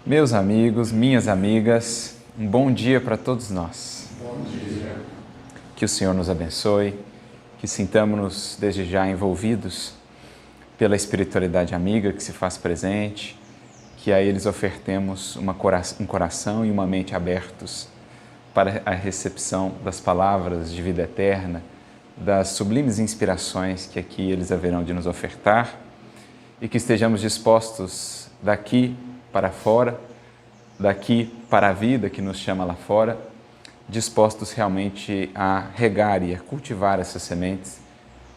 Meus amigos, minhas amigas, um bom dia para todos nós. Bom dia. Que o Senhor nos abençoe, que sintamos-nos desde já envolvidos pela espiritualidade amiga que se faz presente, que a eles ofertemos um coração e uma mente abertos para a recepção das palavras de vida eterna, das sublimes inspirações que aqui eles haverão de nos ofertar e que estejamos dispostos daqui para fora, daqui para a vida que nos chama lá fora, dispostos realmente a regar e a cultivar essas sementes,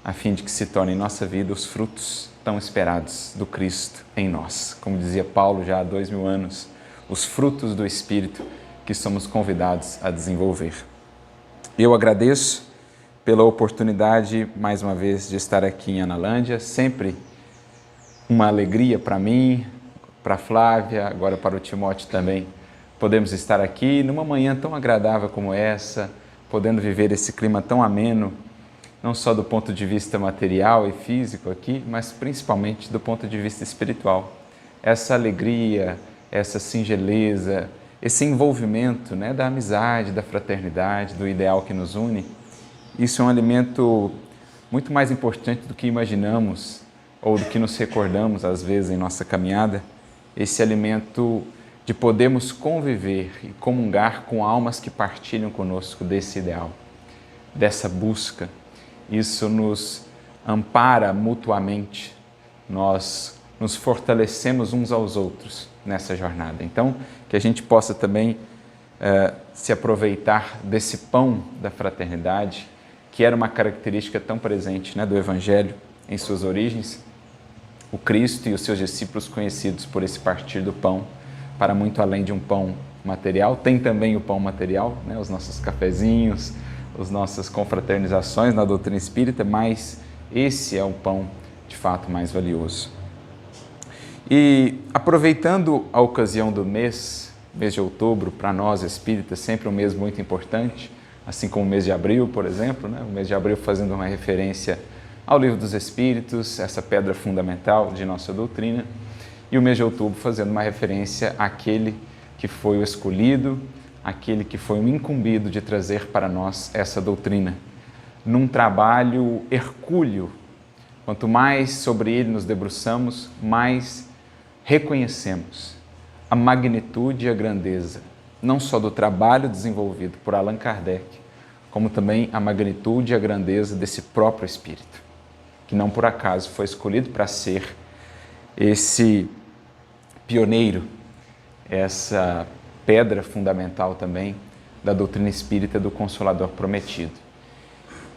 a fim de que se tornem em nossa vida os frutos tão esperados do Cristo em nós. Como dizia Paulo já há 2000 anos, os frutos do Espírito que somos convidados a desenvolver. Eu agradeço pela oportunidade, mais uma vez, de estar aqui em Analândia, sempre uma alegria para mim, para a Flávia, agora para o Timóteo também. Podemos estar aqui numa manhã tão agradável como essa, podendo viver esse clima tão ameno, não só do ponto de vista material e físico aqui, mas principalmente do ponto de vista espiritual. Essa alegria, essa singeleza, esse envolvimento, da amizade, da fraternidade, do ideal que nos une, isso é um alimento muito mais importante do que imaginamos ou do que nos recordamos às vezes em nossa caminhada. Esse alimento de podermos conviver e comungar com almas que partilham conosco desse ideal, dessa busca. Isso nos ampara mutuamente, nós nos fortalecemos uns aos outros nessa jornada. Então, que a gente possa também se aproveitar desse pão da fraternidade, que era uma característica tão presente do Evangelho em suas origens, o Cristo e os seus discípulos conhecidos por esse partir do pão, para muito além de um pão material. Tem também o pão material, os nossos cafezinhos, as nossas confraternizações na doutrina espírita, mas esse é o pão de fato mais valioso. E aproveitando a ocasião do mês de outubro, para nós espíritas, sempre um mês muito importante, assim como o mês de abril, por exemplo, o mês de abril fazendo uma referência ao Livro dos Espíritos, essa pedra fundamental de nossa doutrina, e o mês de outubro fazendo uma referência àquele que foi o escolhido, aquele que foi o incumbido de trazer para nós essa doutrina, num trabalho hercúleo. Quanto mais sobre ele nos debruçamos, mais reconhecemos a magnitude e a grandeza, não só do trabalho desenvolvido por Allan Kardec, como também a magnitude e a grandeza desse próprio Espírito, que não por acaso foi escolhido para ser esse pioneiro, essa pedra fundamental também da doutrina espírita do Consolador Prometido.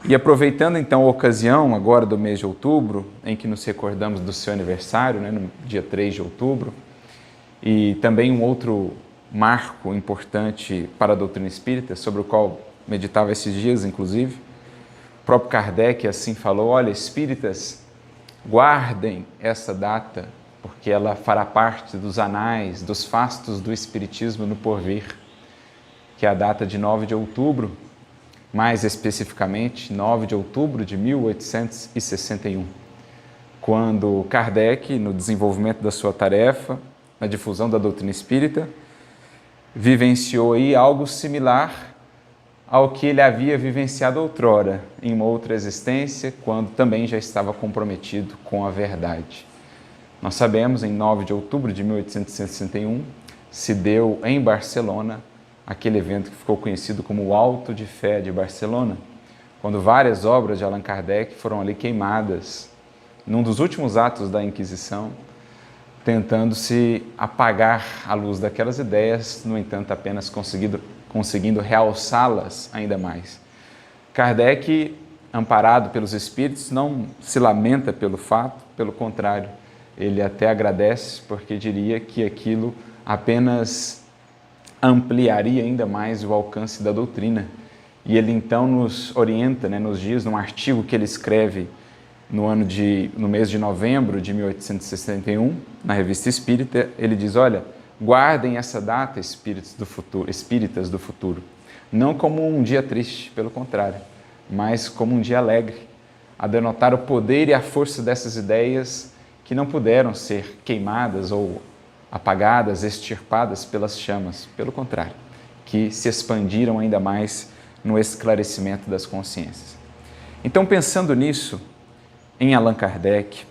E aproveitando então a ocasião agora do mês de outubro, em que nos recordamos do seu aniversário, no dia 3 de outubro, e também um outro marco importante para a doutrina espírita, sobre o qual meditava esses dias, inclusive, o próprio Kardec assim falou: olha, espíritas, guardem essa data, porque ela fará parte dos anais, dos fastos do Espiritismo no porvir, que é a data de 9 de outubro, mais especificamente 9 de outubro de 1861, quando Kardec, no desenvolvimento da sua tarefa, na difusão da doutrina espírita, vivenciou aí algo similar ao que ele havia vivenciado outrora, em uma outra existência, quando também já estava comprometido com a verdade. Nós sabemos, em 9 de outubro de 1861, se deu em Barcelona aquele evento que ficou conhecido como o Auto de Fé de Barcelona, quando várias obras de Allan Kardec foram ali queimadas, num dos últimos atos da Inquisição, tentando se apagar a luz daquelas ideias, no entanto, apenas conseguindo realçá-las ainda mais. Kardec, amparado pelos Espíritos, não se lamenta pelo fato, pelo contrário, ele até agradece, porque diria que aquilo apenas ampliaria ainda mais o alcance da doutrina. E ele então nos orienta, nos diz, num artigo que ele escreve no mês de novembro de 1861, na Revista Espírita, ele diz: olha, guardem essa data, espíritas do futuro, não como um dia triste, pelo contrário, mas como um dia alegre, a denotar o poder e a força dessas ideias que não puderam ser queimadas ou apagadas, extirpadas pelas chamas. Pelo contrário, que se expandiram ainda mais no esclarecimento das consciências. Então, pensando nisso, em Allan Kardec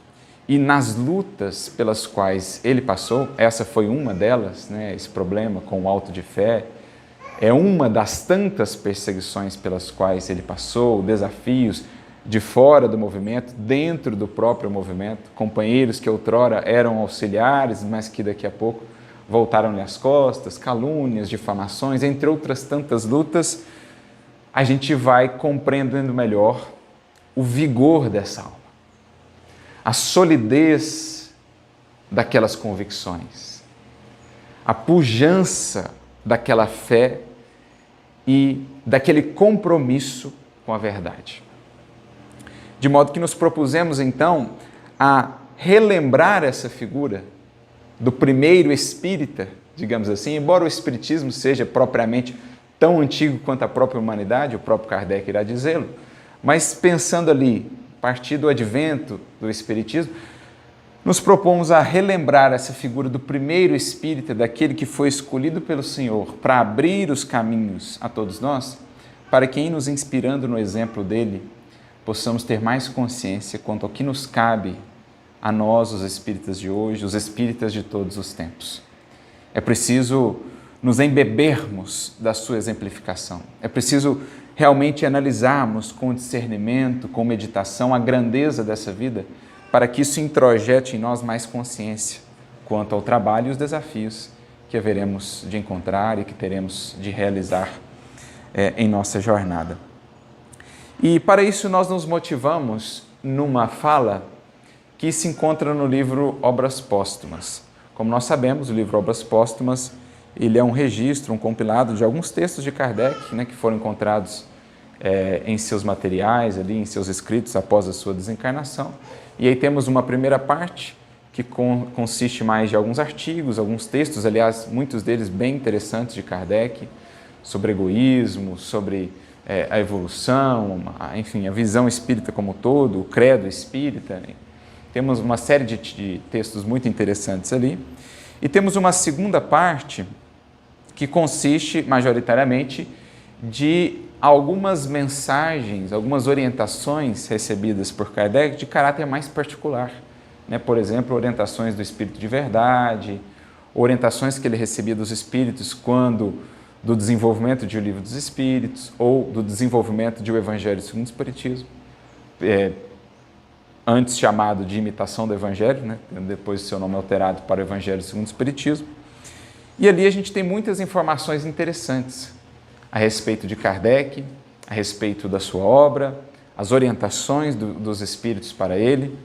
e nas lutas pelas quais ele passou, essa foi uma delas, né, esse problema com o auto de fé, é uma das tantas perseguições pelas quais ele passou, desafios de fora do movimento, dentro do próprio movimento, companheiros que outrora eram auxiliares, mas que daqui a pouco voltaram-lhe as costas, calúnias, difamações, entre outras tantas lutas, a gente vai compreendendo melhor o vigor dessa alma, a solidez daquelas convicções, a pujança daquela fé e daquele compromisso com a verdade. De modo que nos propusemos, então, a relembrar essa figura do primeiro espírita, digamos assim, embora o espiritismo seja propriamente tão antigo quanto a própria humanidade, o próprio Kardec irá dizê-lo, mas pensando ali, a partir do advento do espiritismo, nos propomos a relembrar essa figura do primeiro espírita, daquele que foi escolhido pelo Senhor para abrir os caminhos a todos nós, para que, nos inspirando no exemplo dele, possamos ter mais consciência quanto ao que nos cabe a nós, os espíritas de hoje, os espíritas de todos os tempos. É preciso nos embebermos da sua exemplificação. É preciso realmente analisarmos com discernimento, com meditação, a grandeza dessa vida, para que isso introjete em nós mais consciência quanto ao trabalho e os desafios que haveremos de encontrar e que teremos de realizar em nossa jornada. E para isso nós nos motivamos numa fala que se encontra no livro Obras Póstumas. Como nós sabemos, o livro Obras Póstumas, ele é um registro, um compilado de alguns textos de Kardec, né, que foram encontrados em seus materiais, ali, em seus escritos após a sua desencarnação. E aí temos uma primeira parte que consiste mais de alguns artigos, alguns textos, aliás, muitos deles bem interessantes de Kardec, sobre egoísmo, sobre a evolução, enfim, a visão espírita como um todo, o credo espírita. Temos uma série de textos muito interessantes ali. E temos uma segunda parte que consiste, majoritariamente, de algumas mensagens, algumas orientações recebidas por Kardec de caráter mais particular. Né? Por exemplo, orientações do Espírito de Verdade, orientações que ele recebia dos Espíritos quando do desenvolvimento de O Livro dos Espíritos ou do desenvolvimento de O Evangelho segundo o Espiritismo, antes chamado de Imitação do Evangelho, né? Depois seu nome alterado para o Evangelho segundo o Espiritismo. E ali a gente tem muitas informações interessantes a respeito de Kardec, a respeito da sua obra, as orientações dos Espíritos para ele.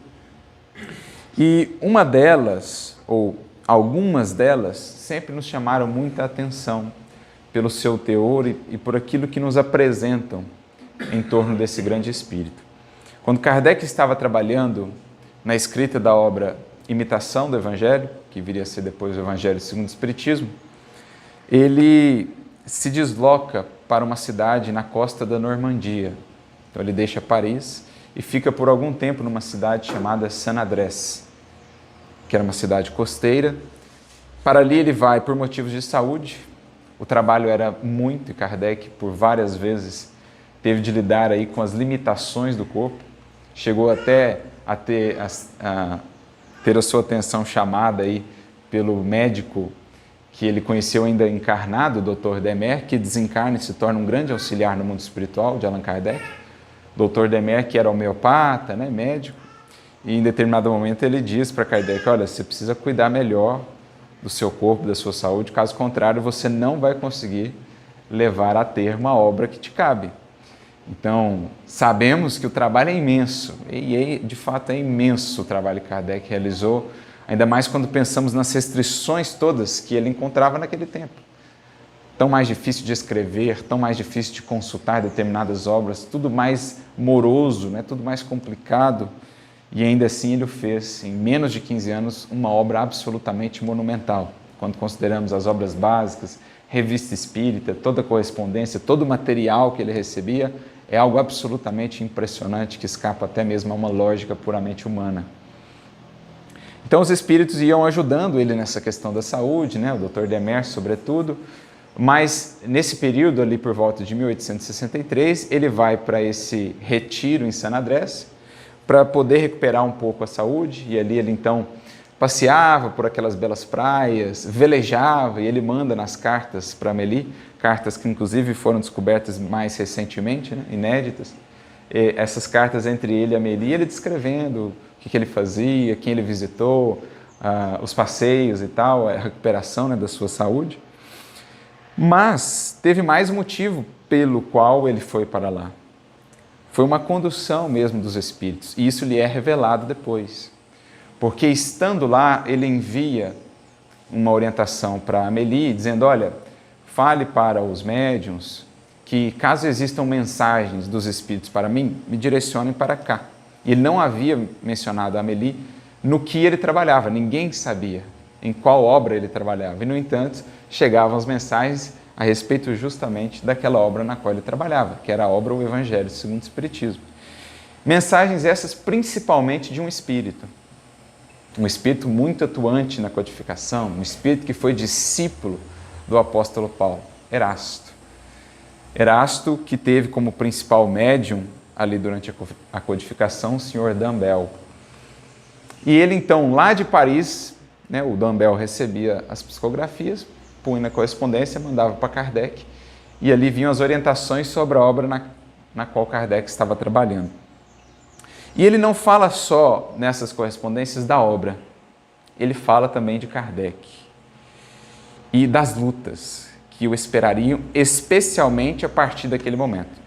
E uma delas, ou algumas delas, sempre nos chamaram muita atenção pelo seu teor e por aquilo que nos apresentam em torno desse grande Espírito. Quando Kardec estava trabalhando na escrita da obra Imitação do Evangelho, que viria a ser depois o Evangelho segundo o Espiritismo, ele se desloca para uma cidade na costa da Normandia. Então ele deixa Paris e fica por algum tempo numa cidade chamada Saint-Adresse, que era uma cidade costeira. Para ali ele vai por motivos de saúde. O trabalho era muito e Kardec, por várias vezes, teve de lidar aí com as limitações do corpo. Chegou até a ter a sua atenção chamada aí pelo médico que ele conheceu ainda encarnado, o Dr. Demer, que desencarna e se torna um grande auxiliar no mundo espiritual de Allan Kardec. Dr. Demer, que era homeopata, né, médico, e em determinado momento ele diz para Kardec: olha, você precisa cuidar melhor do seu corpo, da sua saúde, caso contrário você não vai conseguir levar a termo a obra que te cabe. Então, sabemos que o trabalho é imenso, e de fato é imenso o trabalho que Kardec realizou, ainda mais quando pensamos nas restrições todas que ele encontrava naquele tempo. Tão mais difícil de escrever, tão mais difícil de consultar determinadas obras, tudo mais moroso, né? Tudo mais complicado, e ainda assim ele o fez, em menos de 15 anos, uma obra absolutamente monumental. Quando consideramos as obras básicas, revista espírita, toda a correspondência, todo o material que ele recebia, é algo absolutamente impressionante, que escapa até mesmo a uma lógica puramente humana. Então os espíritos iam ajudando ele nessa questão da saúde, né? O Dr. Demer, sobretudo, mas nesse período ali por volta de 1863, ele vai para esse retiro em San Andrés para poder recuperar um pouco a saúde, e ali ele então passeava por aquelas belas praias, velejava, e ele manda nas cartas para Amélie, cartas que inclusive foram descobertas mais recentemente, né? Inéditas, essas cartas entre ele e Amélie, ele descrevendo o que ele fazia, quem ele visitou, os passeios e tal, a recuperação, né, da sua saúde. Mas teve mais motivo pelo qual ele foi para lá. Foi uma condução mesmo dos espíritos, e isso lhe é revelado depois. Porque estando lá, ele envia uma orientação para Amélie, dizendo, olha, fale para os médiuns que caso existam mensagens dos espíritos para mim, me direcionem para cá. E ele não havia mencionado a Amélie no que ele trabalhava, ninguém sabia em qual obra ele trabalhava. E, no entanto, chegavam as mensagens a respeito justamente daquela obra na qual ele trabalhava, que era a obra O Evangelho segundo o Espiritismo. Mensagens essas principalmente de um espírito muito atuante na codificação, um espírito que foi discípulo do apóstolo Paulo, Erasto. Erasto, que teve como principal médium ali durante a codificação o senhor D'Ambel. E ele então, lá de Paris, né, o D'Ambel recebia as psicografias, punha na correspondência, mandava para Kardec, e ali vinham as orientações sobre a obra na qual Kardec estava trabalhando. E ele não fala só nessas correspondências da obra, ele fala também de Kardec e das lutas que o esperariam, especialmente a partir daquele momento.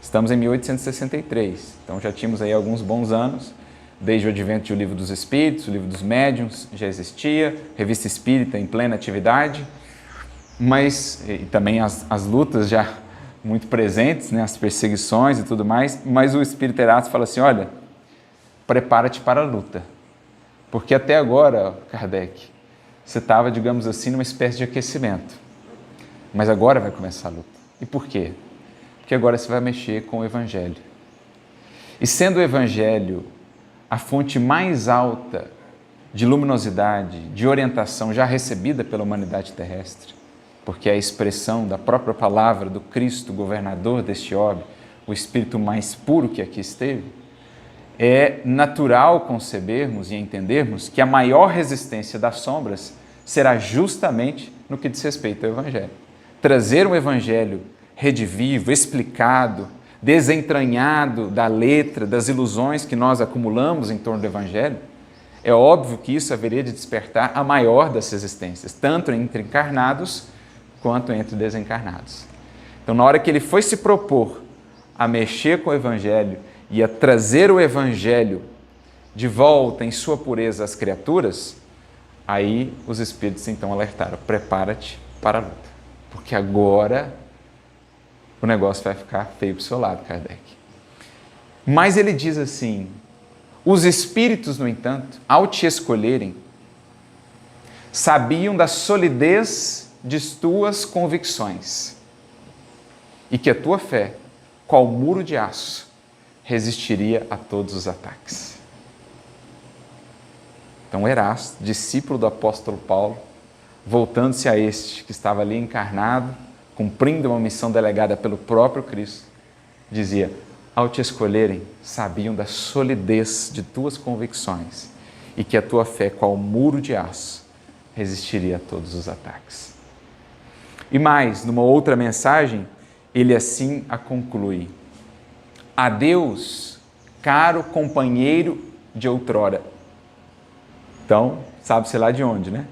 Estamos em 1863, então já tínhamos aí alguns bons anos, desde o advento do Livro dos Espíritos, o Livro dos Médiuns já existia, Revista Espírita em plena atividade, mas e também as lutas já muito presentes, né, as perseguições e tudo mais, mas o Espírito Erasto fala assim, olha, prepara-te para a luta, porque até agora, Kardec, você estava, digamos assim, numa espécie de aquecimento, mas agora vai começar a luta. E por quê? Porque agora você vai mexer com o Evangelho. E sendo o Evangelho a fonte mais alta de luminosidade, de orientação já recebida pela humanidade terrestre, porque é a expressão da própria palavra do Cristo, governador deste orbe, o Espírito mais puro que aqui esteve, é natural concebermos e entendermos que a maior resistência das sombras será justamente no que diz respeito ao Evangelho. Trazer um Evangelho redivivo, explicado, desentranhado da letra, das ilusões que nós acumulamos em torno do Evangelho, é óbvio que isso haveria de despertar a maior das resistências, tanto entre encarnados quanto entre desencarnados. Então, na hora que ele foi se propor a mexer com o Evangelho e a trazer o Evangelho de volta em sua pureza às criaturas, aí os Espíritos então alertaram, prepara-te para a luta, porque agora o negócio vai ficar feio para o seu lado, Kardec. Mas ele diz assim, os Espíritos, no entanto, ao te escolherem, sabiam da solidez de tuas convicções e que a tua fé, qual muro de aço, resistiria a todos os ataques. Então Erasto, discípulo do apóstolo Paulo, voltando-se a este que estava ali encarnado, cumprindo uma missão delegada pelo próprio Cristo, dizia, ao te escolherem, sabiam da solidez de tuas convicções e que a tua fé, qual muro de aço, resistiria a todos os ataques. E mais, numa outra mensagem, ele assim a conclui. Adeus, caro companheiro de outrora. Então, sabe-se lá de onde, né?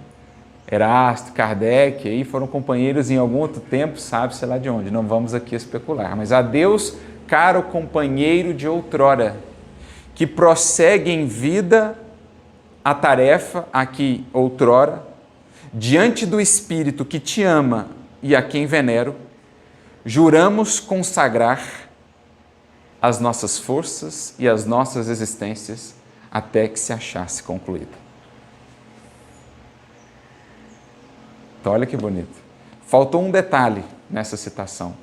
Erasto, Kardec, aí foram companheiros em algum outro tempo, sabe-se lá de onde. Não vamos aqui especular. Mas adeus, caro companheiro de outrora, que prossegue em vida a tarefa a que outrora, diante do Espírito que te ama e a quem venero, juramos consagrar as nossas forças e as nossas existências até que se achasse concluída. Então, olha que bonito. Faltou um detalhe nessa citação,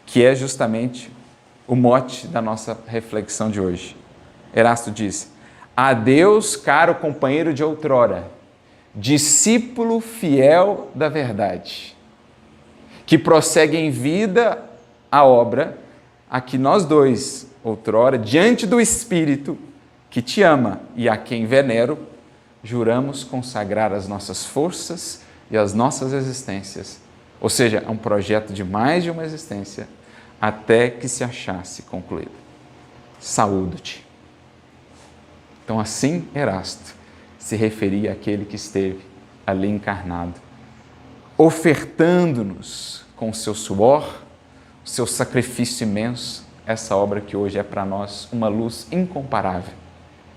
que é justamente o mote da nossa reflexão de hoje. Erasto diz, Adeus, caro companheiro de outrora, discípulo fiel da verdade, que prossegue em vida a obra a que nós dois, outrora, diante do Espírito que te ama e a quem venero, juramos consagrar as nossas forças e as nossas existências. Ou seja, é um projeto de mais de uma existência, até que se achasse concluído. Saúdo-te. Então, assim, Erasto se referia àquele que esteve ali encarnado, ofertando-nos com o seu suor, o seu sacrifício imenso, essa obra que hoje é para nós uma luz incomparável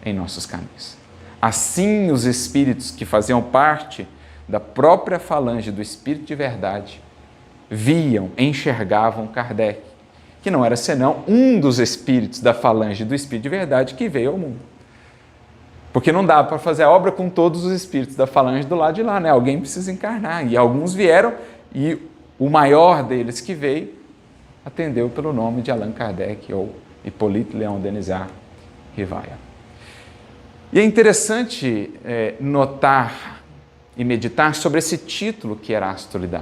em nossos caminhos. Assim, os espíritos que faziam parte da própria falange do Espírito de Verdade viam, enxergavam Kardec, que não era senão um dos espíritos da falange do Espírito de Verdade que veio ao mundo. Porque não dá para fazer a obra com todos os espíritos da falange do lado de lá, né? Alguém precisa encarnar. E alguns vieram e o maior deles que veio atendeu pelo nome de Allan Kardec ou Hippolyte Léon Denisard Rivail. E é interessante notar e meditar sobre esse título que Erasto lhe dá,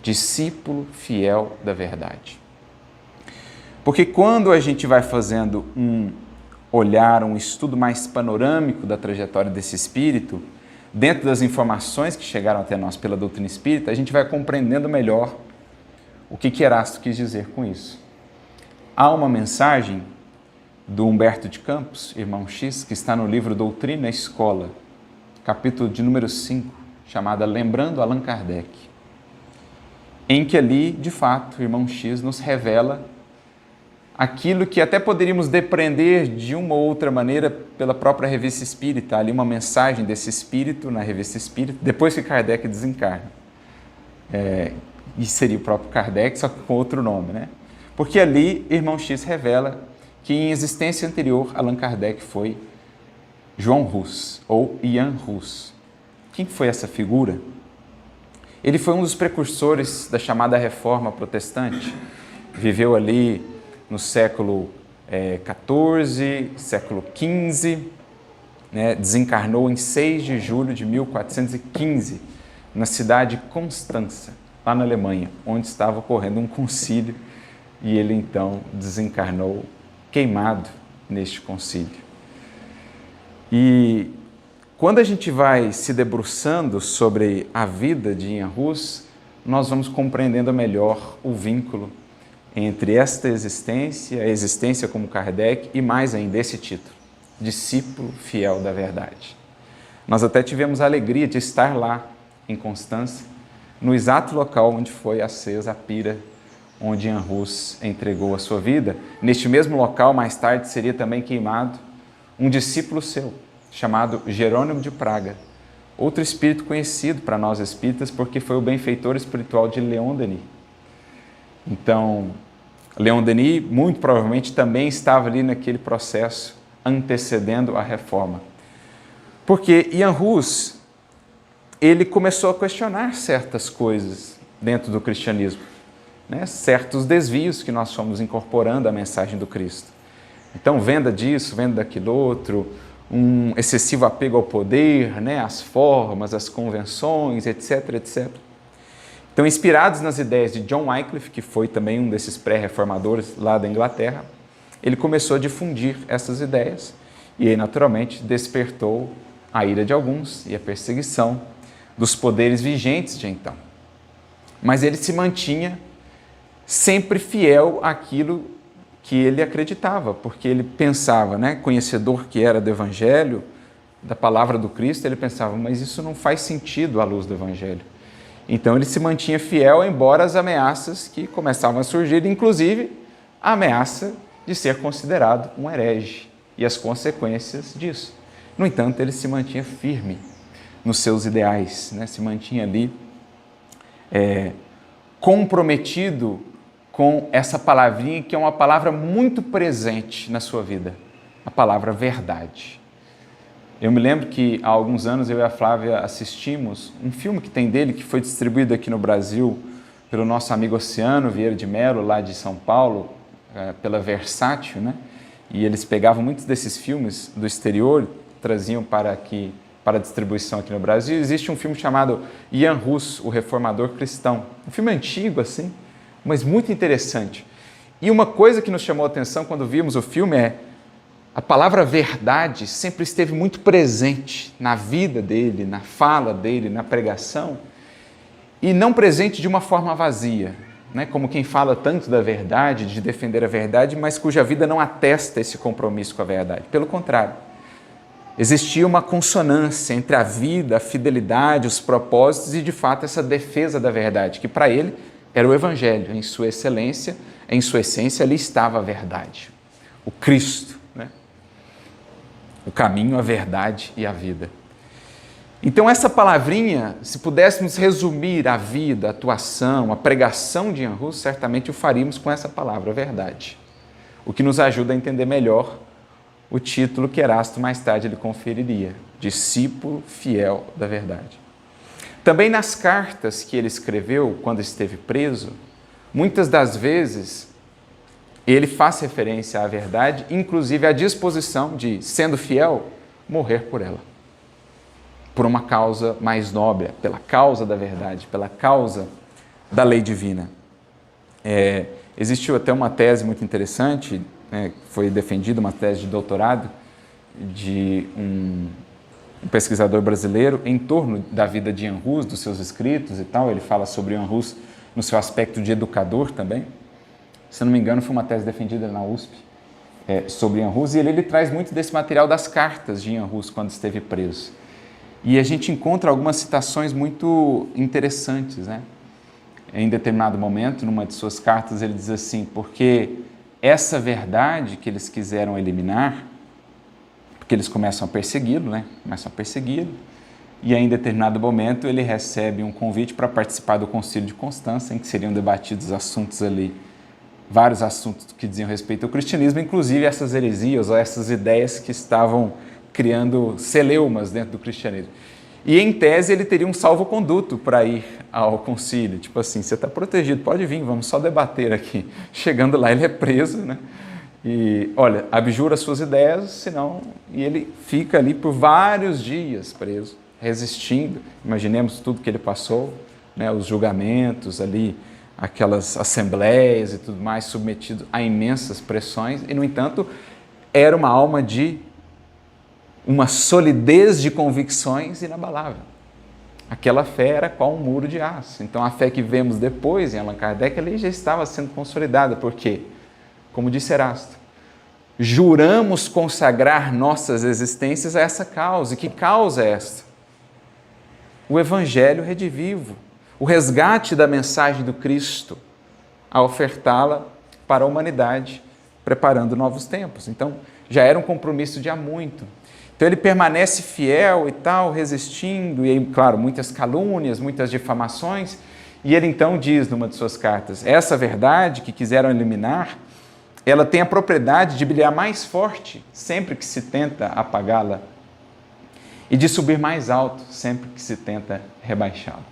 discípulo fiel da verdade. Porque quando a gente vai fazendo um estudo mais panorâmico da trajetória desse espírito, dentro das informações que chegaram até nós pela doutrina espírita, a gente vai compreendendo melhor o que Erasto quis dizer com isso. Há uma mensagem do Humberto de Campos, irmão X, que está no livro Doutrina e Escola, capítulo de número 5, chamada Lembrando Allan Kardec, em que ali, de fato, o irmão X nos revela aquilo que até poderíamos depreender de uma ou outra maneira pela própria Revista Espírita, ali uma mensagem desse espírito na Revista Espírita, depois que Kardec desencarna. E seria o próprio Kardec, só que com outro nome, né? Porque ali, irmão X revela que em existência anterior, Allan Kardec foi João Hus, ou Jan Hus. Quem foi essa figura? Ele foi um dos precursores da chamada Reforma Protestante. Viveu ali no século XIV, século XV, né? Desencarnou em 6 de julho de 1415, na cidade de Constança, lá na Alemanha, onde estava ocorrendo um concílio, e ele então desencarnou queimado neste concílio. E quando a gente vai se debruçando sobre a vida de Jan Hus, nós vamos compreendendo melhor o vínculo entre esta existência, a existência como Kardec, e mais ainda esse título, discípulo fiel da verdade. Nós até tivemos a alegria de estar lá em Constança, no exato local onde foi acesa a pira, onde Jan Hus entregou a sua vida. Neste mesmo local, mais tarde, seria também queimado um discípulo seu, chamado Jerônimo de Praga, outro espírito conhecido para nós espíritas, porque foi o benfeitor espiritual de Leon Denis. Então, Leon Denis, muito provavelmente, também estava ali naquele processo antecedendo a reforma. Porque Jan Hus, ele começou a questionar certas coisas dentro do cristianismo, né? Certos desvios que nós fomos incorporando à mensagem do Cristo. Então, venda disso, venda daquilo outro, um excessivo apego ao poder, né? Às formas, às convenções, etc, etc. Então, inspirados nas ideias de John Wycliffe, que foi também um desses pré-reformadores lá da Inglaterra, ele começou a difundir essas ideias e aí, naturalmente, despertou a ira de alguns e a perseguição dos poderes vigentes de então. Mas ele se mantinha sempre fiel àquilo que ele acreditava, porque ele pensava, né, conhecedor que era do Evangelho, da palavra do Cristo, ele pensava, mas isso não faz sentido à luz do Evangelho. Então ele se mantinha fiel, embora as ameaças que começavam a surgir, inclusive a ameaça de ser considerado um herege e as consequências disso. No entanto, ele se mantinha firme nos seus ideais, né? Se mantinha ali comprometido com essa palavrinha que é uma palavra muito presente na sua vida, a palavra verdade. Eu me lembro que há alguns anos eu e a Flávia assistimos um filme que tem dele, que foi distribuído aqui no Brasil pelo nosso amigo Oceano Vieira de Mello, lá de São Paulo, pela Versátil, né? e eles pegavam muitos desses filmes do exterior, traziam para distribuição aqui no Brasil. Existe um filme chamado Jan Hus, o Reformador Cristão. Um filme antigo, assim, mas muito interessante. E uma coisa que nos chamou a atenção quando vimos o filme é a palavra verdade sempre esteve muito presente na vida dele, na fala dele, na pregação, e não presente de uma forma vazia, né? Como quem fala tanto da verdade, de defender a verdade, mas cuja vida não atesta esse compromisso com a verdade. Pelo contrário, existia uma consonância entre a vida, a fidelidade, os propósitos e, de fato, essa defesa da verdade, que para ele era o Evangelho. Em sua excelência, em sua essência, ali estava a verdade, o Cristo, né? O caminho, a verdade e a vida. Então, essa palavrinha, se pudéssemos resumir a vida, a atuação, a pregação de Jan Hus, certamente o faríamos com essa palavra, verdade. O que nos ajuda a entender melhor o título que Erasto mais tarde ele conferiria, discípulo fiel da verdade. Também nas cartas que ele escreveu quando esteve preso, muitas das vezes ele faz referência à verdade, inclusive à disposição de, sendo fiel, morrer por ela. Por uma causa mais nobre, pela causa da verdade, pela causa da lei divina. Existiu até uma tese muito interessante, né, foi defendida, uma tese de doutorado de um pesquisador brasileiro em torno da vida de Jan Hus, dos seus escritos e tal. Ele fala sobre Jan Hus no seu aspecto de educador também. Se não me engano, foi uma tese defendida na USP sobre Jan Hus, e ele traz muito desse material das cartas de Jan Hus quando esteve preso. E a gente encontra algumas citações muito interessantes, né? Em determinado momento, numa de suas cartas, ele diz assim: porque essa verdade que eles quiseram eliminar, porque eles começam a persegui-lo, né? Começam a persegui-lo, e aí, em determinado momento, ele recebe um convite para participar do Concílio de Constança, em que seriam debatidos assuntos ali, vários assuntos que diziam respeito ao cristianismo, inclusive essas heresias ou essas ideias que estavam criando celeumas dentro do cristianismo. E, em tese, ele teria um salvo-conduto para ir ao concílio. Tipo assim, você está protegido, pode vir, vamos só debater aqui. Chegando lá, ele é preso, né? E, olha, abjura suas ideias, senão... E ele fica ali por vários dias preso, resistindo. Imaginemos tudo que ele passou, né? Os julgamentos ali, aquelas assembleias e tudo mais, submetido a imensas pressões. E, no entanto, era uma alma de uma solidez de convicções inabalável. Aquela fé era qual um muro de aço. Então, a fé que vemos depois em Allan Kardec, ela já estava sendo consolidada. Por quê? Como disse Erasto, juramos consagrar nossas existências a essa causa. E que causa é esta? O Evangelho redivivo, o resgate da mensagem do Cristo, a ofertá-la para a humanidade, preparando novos tempos. Então, já era um compromisso de há muito. Então, ele permanece fiel e tal, resistindo, e aí, claro, muitas calúnias, muitas difamações, e ele então diz numa de suas cartas: essa verdade que quiseram eliminar, ela tem a propriedade de brilhar mais forte sempre que se tenta apagá-la, e de subir mais alto sempre que se tenta rebaixá-la.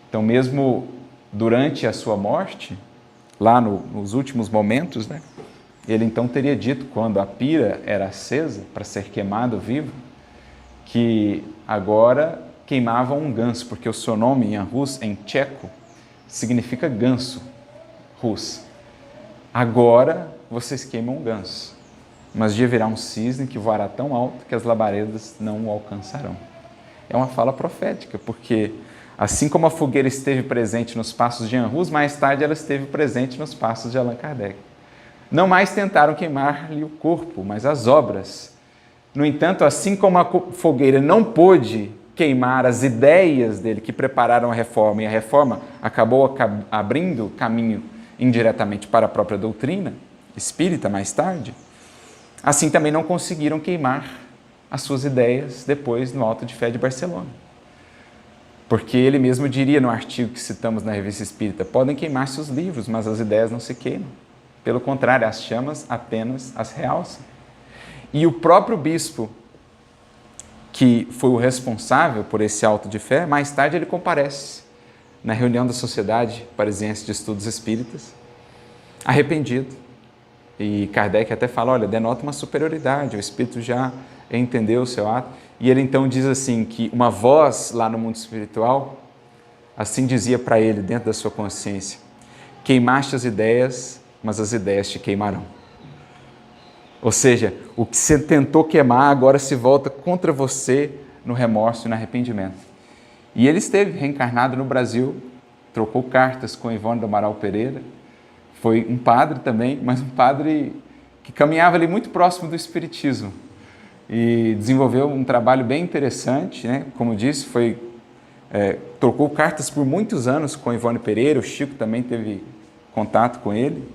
Então, mesmo durante a sua morte, lá nos últimos momentos, né, ele então teria dito, quando a pira era acesa para ser queimado vivo, que agora queimavam um ganso, porque o seu nome, Jan Hus, em tcheco, significa ganso, Hus. Agora vocês queimam um ganso, mas dia virá um cisne que voará tão alto que as labaredas não o alcançarão. É uma fala profética, porque assim como a fogueira esteve presente nos passos de Jan Hus, mais tarde ela esteve presente nos passos de Allan Kardec. Não mais tentaram queimar-lhe o corpo, mas as obras. No entanto, assim como a fogueira não pôde queimar as ideias dele que prepararam a reforma, e a reforma acabou abrindo caminho indiretamente para a própria doutrina espírita mais tarde, assim também não conseguiram queimar as suas ideias depois no Auto de Fé de Barcelona. Porque ele mesmo diria no artigo que citamos na Revista Espírita: podem queimar-se os livros, mas as ideias não se queimam. Pelo contrário, as chamas apenas as realçam. E o próprio bispo, que foi o responsável por esse auto de fé, mais tarde ele comparece na reunião da Sociedade Parisiense de Estudos Espíritas, arrependido. E Kardec até fala, olha, denota uma superioridade, o espírito já entendeu o seu ato. E ele então diz assim, que uma voz lá no mundo espiritual, assim dizia para ele, dentro da sua consciência, queimaste as ideias, mas as ideias te queimarão. Ou seja, o que você tentou queimar agora se volta contra você no remorso e no arrependimento. E ele esteve reencarnado no Brasil, trocou cartas com Ivone do Amaral Pereira, foi um padre também, mas um padre que caminhava ali muito próximo do espiritismo e desenvolveu um trabalho bem interessante, né? Como disse, trocou cartas por muitos anos com Ivone Pereira, o Chico também teve contato com ele,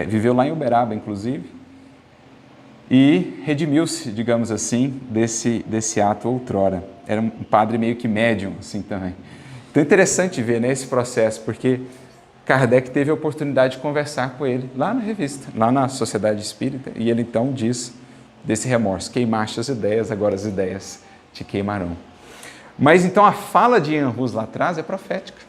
viveu lá em Uberaba, inclusive, e redimiu-se, digamos assim, desse ato outrora. Era um padre meio que médium, assim, também. Então é interessante ver, né, esse processo, porque Kardec teve a oportunidade de conversar com ele lá na revista, lá na Sociedade Espírita, e ele então diz desse remorso, queimaste as ideias, agora as ideias te queimarão. Mas então a fala de Ian Hus lá atrás é profética.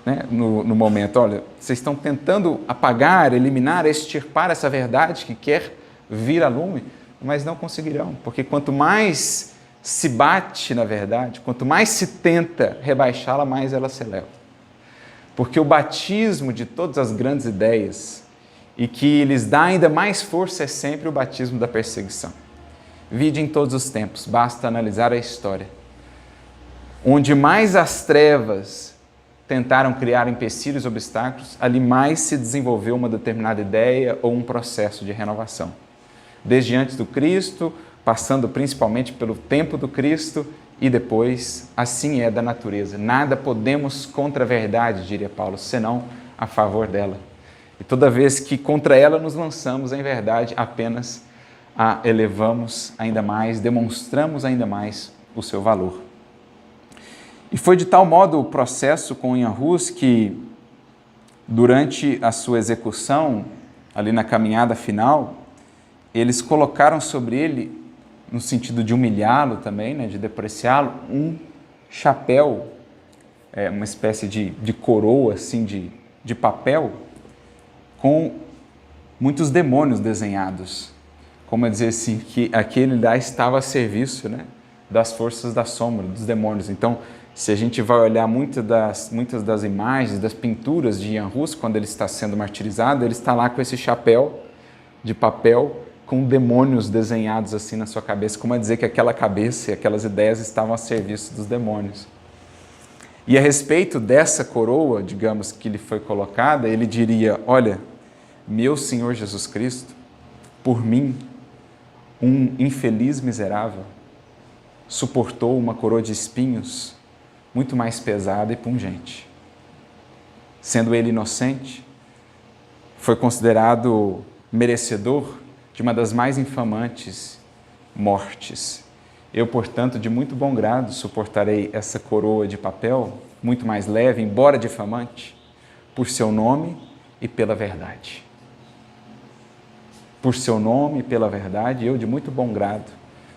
Né? No momento, olha, vocês estão tentando apagar, eliminar, extirpar essa verdade que quer vir a lume, mas não conseguirão, porque quanto mais se bate na verdade, quanto mais se tenta rebaixá-la, mais ela se eleva. Porque o batismo de todas as grandes ideias e que lhes dá ainda mais força é sempre o batismo da perseguição. Vide em todos os tempos, basta analisar a história. Onde mais as trevas tentaram criar empecilhos, obstáculos, ali mais se desenvolveu uma determinada ideia ou um processo de renovação. Desde antes do Cristo, passando principalmente pelo tempo do Cristo e depois, assim é da natureza. Nada podemos contra a verdade, diria Paulo, senão a favor dela. E toda vez que contra ela nos lançamos, em verdade, apenas a elevamos ainda mais, demonstramos ainda mais o seu valor. E foi de tal modo o processo com Ian Hus que, durante a sua execução, ali na caminhada final, eles colocaram sobre ele, no sentido de humilhá-lo também, né, de depreciá-lo, um chapéu, uma espécie de coroa assim, de papel, com muitos demônios desenhados. Como dizer assim, que aquele lá estava a serviço, né, das forças da sombra, dos demônios. Então, se a gente vai olhar muitas das imagens, das pinturas de Ian Hus, quando ele está sendo martirizado, ele está lá com esse chapéu de papel, com demônios desenhados assim na sua cabeça, como a dizer que aquela cabeça e aquelas ideias estavam a serviço dos demônios. E a respeito dessa coroa, digamos, que lhe foi colocada, ele diria, olha, meu Senhor Jesus Cristo, por mim, um infeliz miserável, suportou uma coroa de espinhos muito mais pesada e pungente. Sendo ele inocente, foi considerado merecedor de uma das mais infamantes mortes. Eu, portanto, de muito bom grado, suportarei essa coroa de papel, muito mais leve, embora difamante, por seu nome e pela verdade. Por seu nome e pela verdade, eu, de muito bom grado,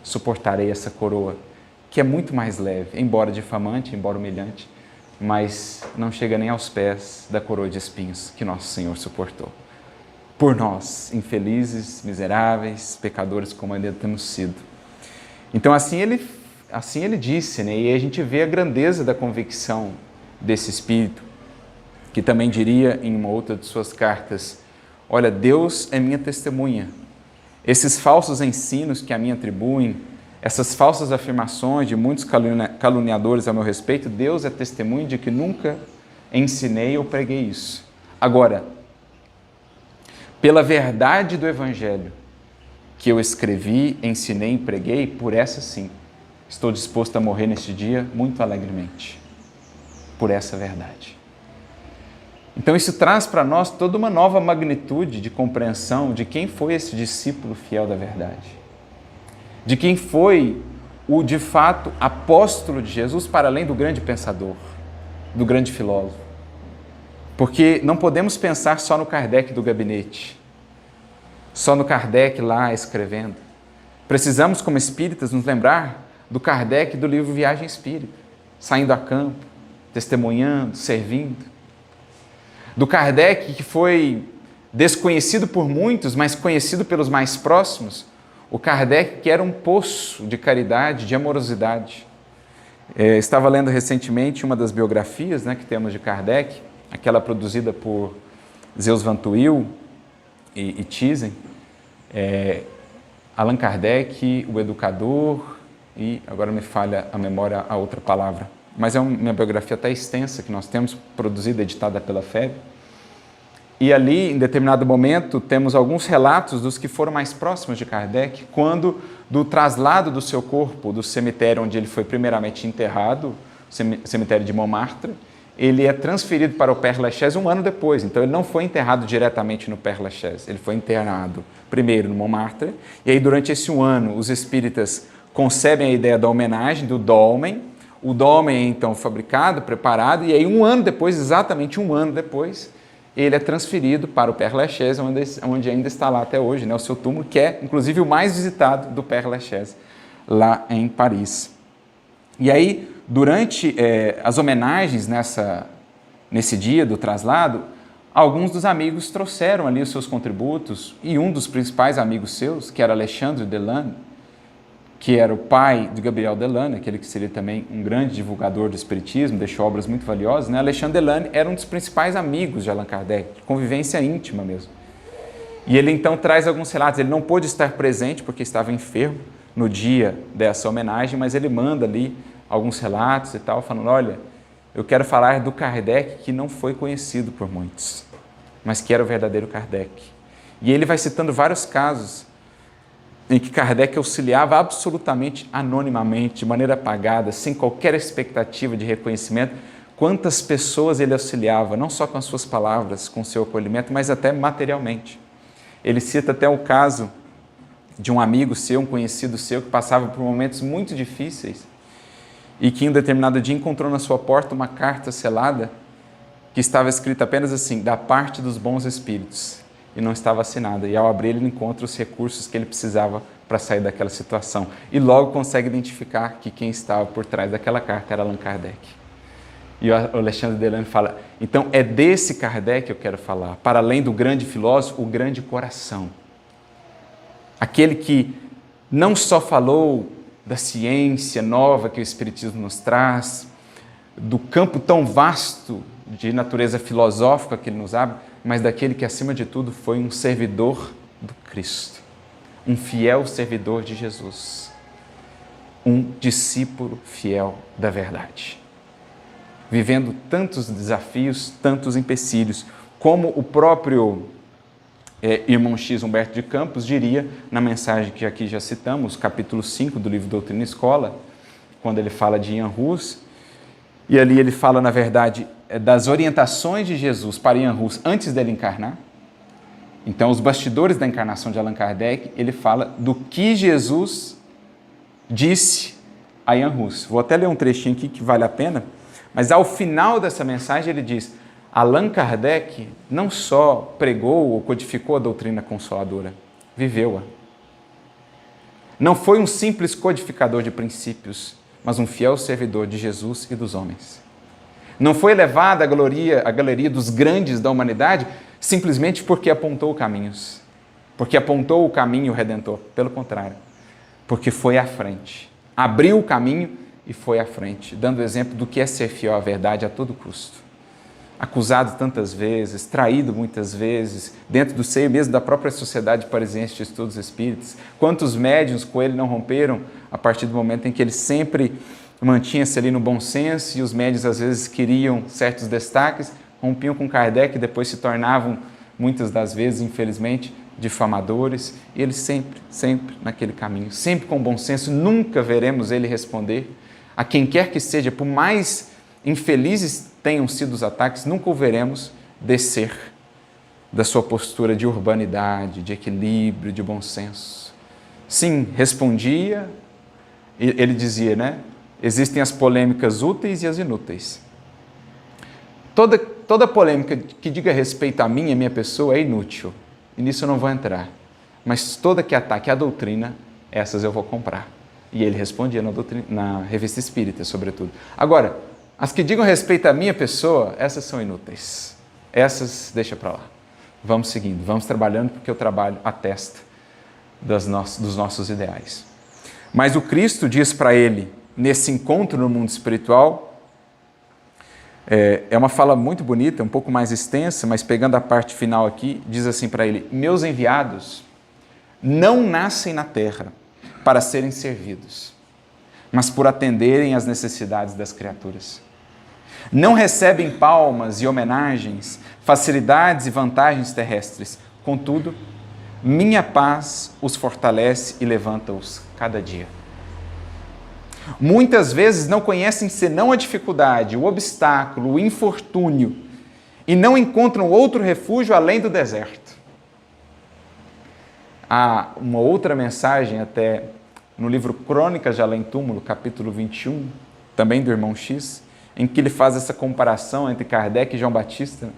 suportarei essa coroa, que é muito mais leve, embora difamante, embora humilhante, mas não chega nem aos pés da coroa de espinhos que nosso Senhor suportou. Por nós, infelizes, miseráveis, pecadores como ainda temos sido. Então, assim ele disse, né? E a gente vê a grandeza da convicção desse Espírito, que também diria em uma outra de suas cartas, olha, Deus é minha testemunha. Esses falsos ensinos que a mim atribuem, essas falsas afirmações de muitos caluniadores a meu respeito, Deus é testemunha de que nunca ensinei ou preguei isso. Agora, pela verdade do Evangelho que eu escrevi, ensinei e preguei, por essa sim, estou disposto a morrer neste dia muito alegremente, por essa verdade. Então isso traz para nós toda uma nova magnitude de compreensão de quem foi esse discípulo fiel da verdade, de quem foi o, de fato, apóstolo de Jesus para além do grande pensador, do grande filósofo. Porque não podemos pensar só no Kardec do gabinete, só no Kardec lá escrevendo. Precisamos, como espíritas, nos lembrar do Kardec do livro Viagem Espírita, saindo a campo, testemunhando, servindo. Do Kardec que foi desconhecido por muitos, mas conhecido pelos mais próximos, o Kardec que era um poço de caridade, de amorosidade. Estava lendo recentemente uma das biografias, né, que temos de Kardec, aquela produzida por Zeus Van Tuyl e Thyssen, Allan Kardec, o educador, e agora me falha a memória a outra palavra, mas é uma biografia até extensa que nós temos, produzida, editada pela FEB. E ali, em determinado momento, temos alguns relatos dos que foram mais próximos de Kardec, quando do traslado do seu corpo do cemitério onde ele foi primeiramente enterrado, cemitério de Montmartre, ele é transferido para o Père Lachaise um ano depois. Então, ele não foi enterrado diretamente no Père Lachaise, ele foi internado primeiro no Montmartre, e aí durante esse um ano os espíritas concebem a ideia da homenagem, do dolmen. O dolmen é então fabricado, preparado, e aí um ano depois, exatamente um ano depois, ele é transferido para o Père Lachaise, onde ainda está lá até hoje, né, o seu túmulo, que é inclusive o mais visitado do Père Lachaise, lá em Paris. E aí, durante as homenagens nesse dia do traslado, alguns dos amigos trouxeram ali os seus contributos, e um dos principais amigos seus, que era Alexandre Delanne, que era o pai de Gabriel Delanne, aquele que seria também um grande divulgador do espiritismo, deixou obras muito valiosas, né? Alexandre Delanne era um dos principais amigos de Allan Kardec, de convivência íntima mesmo. E ele então traz alguns relatos. Ele não pôde estar presente porque estava enfermo no dia dessa homenagem, mas ele manda ali alguns relatos e tal, falando, olha, eu quero falar do Kardec que não foi conhecido por muitos, mas que era o verdadeiro Kardec. E ele vai citando vários casos em que Kardec auxiliava absolutamente anonimamente, de maneira apagada, sem qualquer expectativa de reconhecimento. Quantas pessoas ele auxiliava, não só com as suas palavras, com o seu acolhimento, mas até materialmente. Ele cita até o caso de um amigo seu, um conhecido seu, que passava por momentos muito difíceis e que em um determinado dia encontrou na sua porta uma carta selada que estava escrita apenas assim, da parte dos bons espíritos, e não estava assinada. E ao abrir, ele encontra os recursos que ele precisava para sair daquela situação. E logo consegue identificar que quem estava por trás daquela carta era Allan Kardec. E o Alexandre Delanne fala, então é desse Kardec que eu quero falar, para além do grande filósofo, o grande coração. Aquele que não só falou da ciência nova que o Espiritismo nos traz, do campo tão vasto de natureza filosófica que ele nos abre, mas daquele que, acima de tudo, foi um servidor do Cristo, um fiel servidor de Jesus, um discípulo fiel da verdade, vivendo tantos desafios, tantos empecilhos, como o próprio irmão X Humberto de Campos diria na mensagem que aqui já citamos, capítulo 5 do livro Doutrina e Escola, quando ele fala de Ian Hus, e ali ele fala, na verdade, das orientações de Jesus para Ian Hus antes dele encarnar. Então, os bastidores da encarnação de Allan Kardec, ele fala do que Jesus disse a Ian Hus. Vou até ler um trechinho aqui que vale a pena, mas ao final dessa mensagem ele diz, Allan Kardec não só pregou ou codificou a doutrina consoladora, viveu-a. Não foi um simples codificador de princípios, mas um fiel servidor de Jesus e dos homens. Não foi levado à galeria dos grandes da humanidade simplesmente porque apontou caminhos, porque apontou o caminho redentor. Pelo contrário, porque foi à frente, abriu o caminho e foi à frente, dando exemplo do que é ser fiel à verdade a todo custo. Acusado tantas vezes, traído muitas vezes, dentro do seio mesmo da própria Sociedade Parisiense de Estudos Espíritas. Quantos médiuns com ele não romperam a partir do momento em que ele sempre mantinha-se ali no bom senso, e os médiuns às vezes queriam certos destaques, rompiam com Kardec e depois se tornavam, muitas das vezes, infelizmente, difamadores, e ele sempre naquele caminho, sempre com bom senso. Nunca veremos ele responder a quem quer que seja, por mais infelizes tenham sido os ataques, nunca o veremos descer da sua postura de urbanidade, de equilíbrio, de bom senso. Sim, respondia, ele dizia, né? Existem as polêmicas úteis e as inúteis. Toda polêmica que diga respeito a mim e a minha pessoa é inútil, e nisso eu não vou entrar. Mas toda que ataque a doutrina, essas eu vou comprar. E ele respondia na Revista Espírita, sobretudo. Agora, as que digam respeito à minha pessoa, essas são inúteis. Essas deixa para lá. vamos seguindo, vamos trabalhando, porque o trabalho atesta dos nossos ideais. Mas o Cristo diz para ele, nesse encontro no mundo espiritual, é uma fala muito bonita, um pouco mais extensa, mas pegando a parte final aqui, diz assim para ele: meus enviados não nascem na terra para serem servidos, mas por atenderem às necessidades das criaturas. Não recebem palmas e homenagens, facilidades e vantagens terrestres. Contudo, minha paz os fortalece e levanta-os cada dia. Muitas vezes não conhecem senão a dificuldade, o obstáculo, o infortúnio, e não encontram outro refúgio além do deserto. Há uma outra mensagem até no livro Crônicas de Além Túmulo, capítulo 21, também do irmão X, em que ele faz essa comparação entre Kardec e João Batista,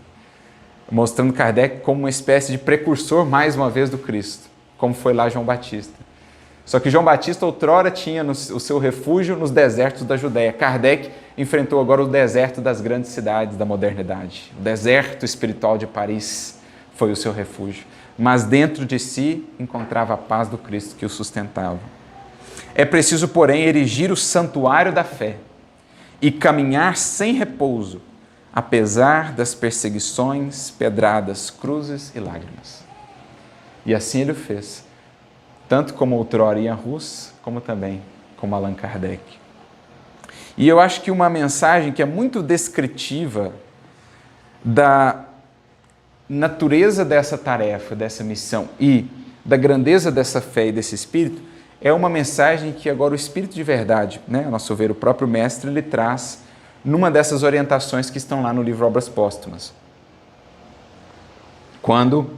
mostrando Kardec como uma espécie de precursor, mais uma vez, do Cristo, como foi lá João Batista. Só que João Batista outrora tinha o seu refúgio nos desertos da Judéia. Kardec enfrentou agora o deserto das grandes cidades da modernidade. O deserto espiritual de Paris foi o seu refúgio. Mas dentro de si encontrava a paz do Cristo que o sustentava. É preciso, porém, erigir o santuário da fé e caminhar sem repouso, apesar das perseguições, pedradas, cruzes e lágrimas. E assim ele o fez, tanto como outrora Ian Rus, como também como Allan Kardec. E eu acho que uma mensagem que é muito descritiva da natureza dessa tarefa, dessa missão e da grandeza dessa fé e desse espírito, é uma mensagem que agora o Espírito de Verdade, a nosso ver, o próprio Mestre, ele traz numa dessas orientações que estão lá no livro Obras Póstumas. Quando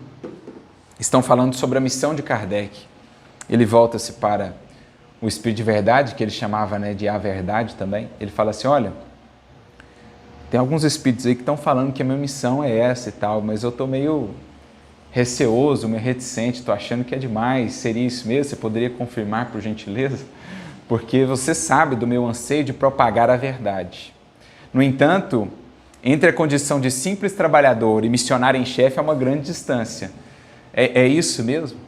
estão falando sobre a missão de Kardec, ele volta-se para o Espírito de Verdade, que ele chamava de A Verdade também. Ele fala assim: olha, tem alguns espíritos aí que estão falando que a minha missão é essa e tal, mas eu estou meio receoso, meio reticente, estou achando que é demais. Seria isso mesmo? Você poderia confirmar, por gentileza? Porque você sabe do meu anseio de propagar a verdade. No entanto, entre a condição de simples trabalhador e missionário em chefe há uma grande distância. É isso mesmo?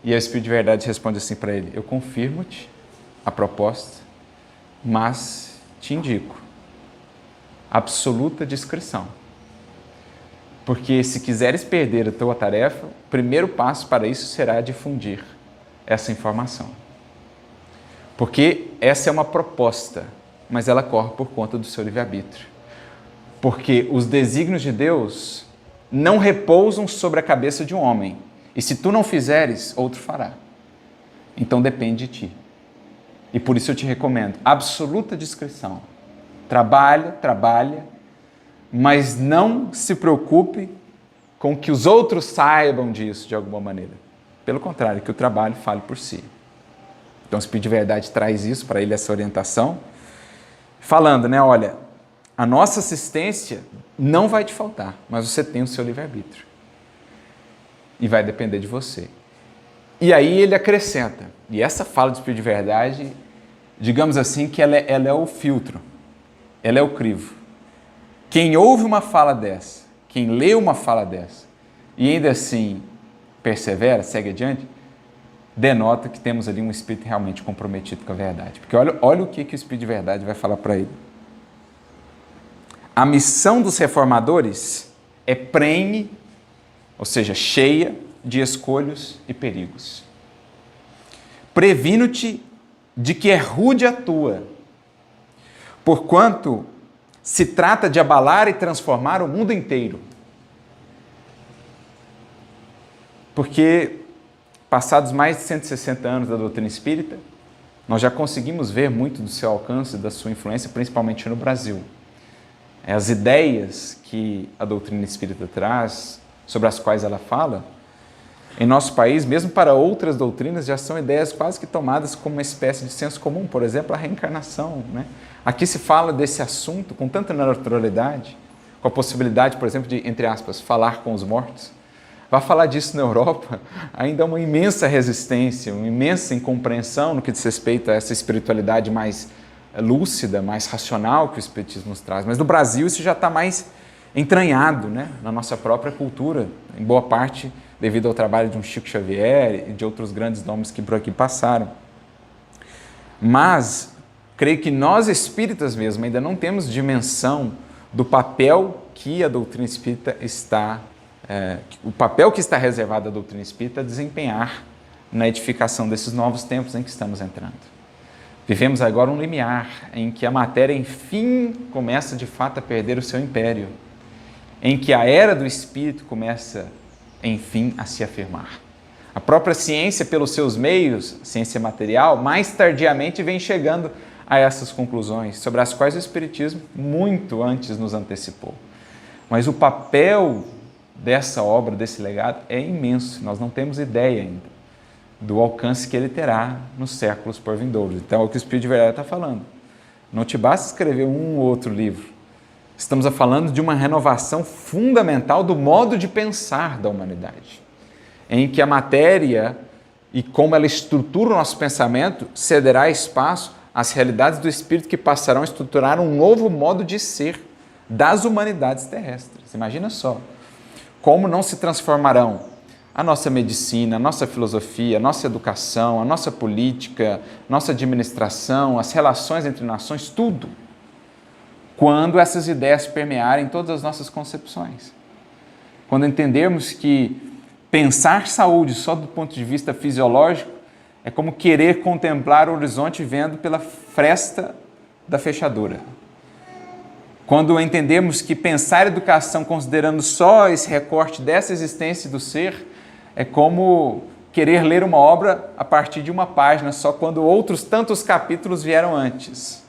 E o Espírito de Verdade responde assim para ele: eu confirmo-te a proposta, mas te indico absoluta discrição. Porque se quiseres perder a tua tarefa, o primeiro passo para isso será difundir essa informação. Porque essa é uma proposta, mas ela corre por conta do seu livre-arbítrio. Porque os desígnios de Deus não repousam sobre a cabeça de um homem. E se tu não fizeres, outro fará. Então depende de ti. E por isso eu te recomendo absoluta discrição. Trabalha, mas não se preocupe com que os outros saibam disso de alguma maneira. Pelo contrário, que o trabalho fale por si. Então o Espírito de Verdade traz isso para ele, essa orientação, falando, olha, a nossa assistência não vai te faltar, mas você tem o seu livre-arbítrio. E vai depender de você. E aí ele acrescenta, e essa fala do Espírito de Verdade, digamos assim, que ela é o filtro, ela é o crivo. Quem ouve uma fala dessa, quem lê uma fala dessa, e ainda assim persevera, segue adiante, denota que temos ali um espírito realmente comprometido com a verdade. Porque olha o que o Espírito de Verdade vai falar para ele. A missão dos reformadores é prenhe, ou seja, cheia de escolhos e perigos. Previno-te de que é rude a tua, porquanto se trata de abalar e transformar o mundo inteiro. Porque, passados mais de 160 anos da doutrina espírita, nós já conseguimos ver muito do seu alcance, da sua influência, principalmente no Brasil. As ideias que a doutrina espírita traz, sobre as quais ela fala, em nosso país, mesmo para outras doutrinas, já são ideias quase que tomadas como uma espécie de senso comum. Por exemplo, a reencarnação. Aqui se fala desse assunto com tanta naturalidade, com a possibilidade, por exemplo, de, entre aspas, falar com os mortos. Vai falar disso na Europa, ainda há uma imensa resistência, uma imensa incompreensão no que diz respeito a essa espiritualidade mais lúcida, mais racional que o Espiritismo nos traz. Mas no Brasil isso já está mais entranhado, né, na nossa própria cultura, em boa parte devido ao trabalho de um Chico Xavier e de outros grandes nomes que por aqui passaram. Mas creio que nós espíritas mesmo ainda não temos dimensão do papel que a doutrina espírita está, o papel que está reservado à doutrina espírita a desempenhar na edificação desses novos tempos em que estamos entrando. Vivemos agora um limiar em que a matéria, enfim, começa de fato a perder o seu império, em que a era do espírito começa, enfim, a se afirmar. A própria ciência, pelos seus meios, ciência material, mais tardiamente vem chegando a essas conclusões, sobre as quais o Espiritismo muito antes nos antecipou. Mas o papel dessa obra, desse legado, é imenso. Nós não temos ideia ainda do alcance que ele terá nos séculos por vindouros. Então, é o que o Espírito de Verdade está falando. Não te basta escrever um ou outro livro. Estamos falando de uma renovação fundamental do modo de pensar da humanidade, em que a matéria e como ela estrutura o nosso pensamento cederá espaço às realidades do Espírito que passarão a estruturar um novo modo de ser das humanidades terrestres. Imagina só, como não se transformarão a nossa medicina, a nossa filosofia, a nossa educação, a nossa política, nossa administração, as relações entre nações, tudo, quando essas ideias permearem todas as nossas concepções. Quando entendermos que pensar saúde só do ponto de vista fisiológico é como querer contemplar o horizonte vendo pela fresta da fechadura. Quando entendemos que pensar educação considerando só esse recorte dessa existência do ser é como querer ler uma obra a partir de uma página, só quando outros tantos capítulos vieram antes.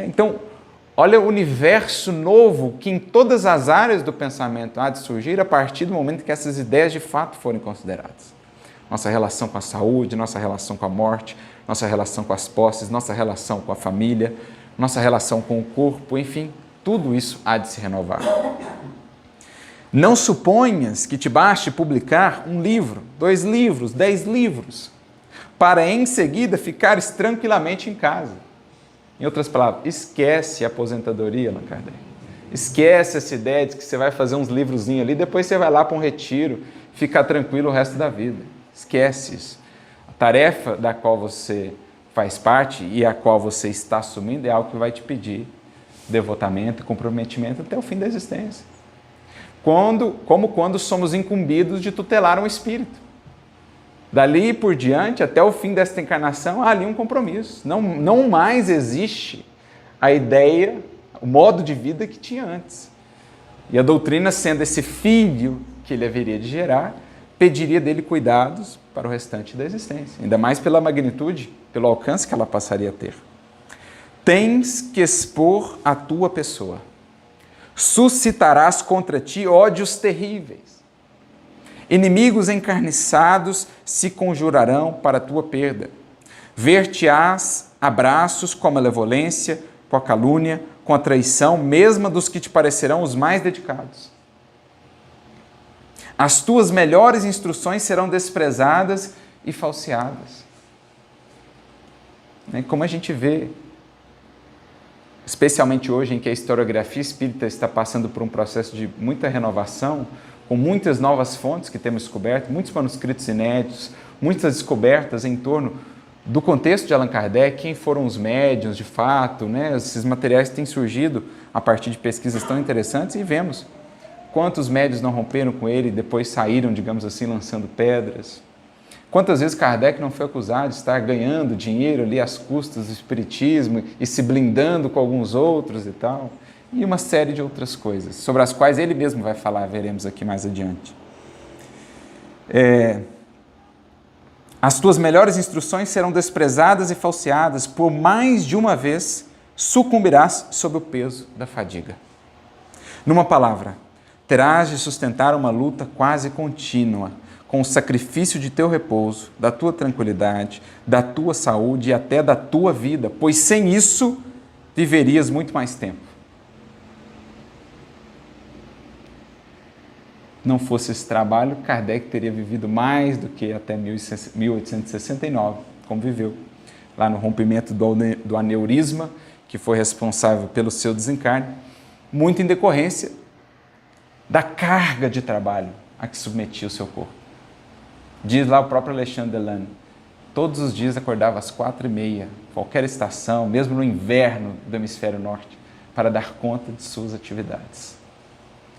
Então, olha o universo novo que em todas as áreas do pensamento há de surgir a partir do momento que essas ideias de fato forem consideradas. Nossa relação com a saúde, nossa relação com a morte, nossa relação com as posses, nossa relação com a família, nossa relação com o corpo, enfim, tudo isso há de se renovar. Não suponhas que te baste publicar um livro, 2 livros, 10 livros, para em seguida ficares tranquilamente em casa. Em outras palavras, esquece a aposentadoria, Allan Kardec. Esquece essa ideia de que você vai fazer uns livrozinhos ali, depois você vai lá para um retiro, ficar tranquilo o resto da vida. Esquece isso. A tarefa da qual você faz parte e a qual você está assumindo é algo que vai te pedir devotamento e comprometimento até o fim da existência. Como quando somos incumbidos de tutelar um espírito. Dali por diante, até o fim desta encarnação, há ali um compromisso. Não mais existe a ideia, o modo de vida que tinha antes. E a doutrina, sendo esse filho que ele haveria de gerar, pediria dele cuidados para o restante da existência. Ainda mais pela magnitude, pelo alcance que ela passaria a ter. Tens que expor a tua pessoa. Suscitarás contra ti ódios terríveis. Inimigos encarniçados se conjurarão para a tua perda. Ver-te-ás abraços com a malevolência, com a calúnia, com a traição, mesmo dos que te parecerão os mais dedicados. As tuas melhores instruções serão desprezadas e falseadas. Como a gente vê, especialmente hoje em que a historiografia espírita está passando por um processo de muita renovação, com muitas novas fontes que temos descoberto, muitos manuscritos inéditos, muitas descobertas em torno do contexto de Allan Kardec, quem foram os médiuns de fato, esses materiais têm surgido a partir de pesquisas tão interessantes e vemos quantos médiuns não romperam com ele e depois saíram, digamos assim, lançando pedras. Quantas vezes Kardec não foi acusado de estar ganhando dinheiro ali às custas do espiritismo e se blindando com alguns outros e tal, e uma série de outras coisas, sobre as quais ele mesmo vai falar, veremos aqui mais adiante. As tuas melhores instruções serão desprezadas e falseadas, por mais de uma vez sucumbirás sob o peso da fadiga. Numa palavra, terás de sustentar uma luta quase contínua, com o sacrifício de teu repouso, da tua tranquilidade, da tua saúde e até da tua vida, pois sem isso viverias muito mais tempo. Não fosse esse trabalho, Kardec teria vivido mais do que até 1869, como viveu, lá no rompimento do aneurisma, que foi responsável pelo seu desencarne, muito em decorrência da carga de trabalho a que submetia o seu corpo. Diz lá o próprio Alexandre Delane, todos os dias acordava às 4h30, qualquer estação, mesmo no inverno do hemisfério norte, para dar conta de suas atividades.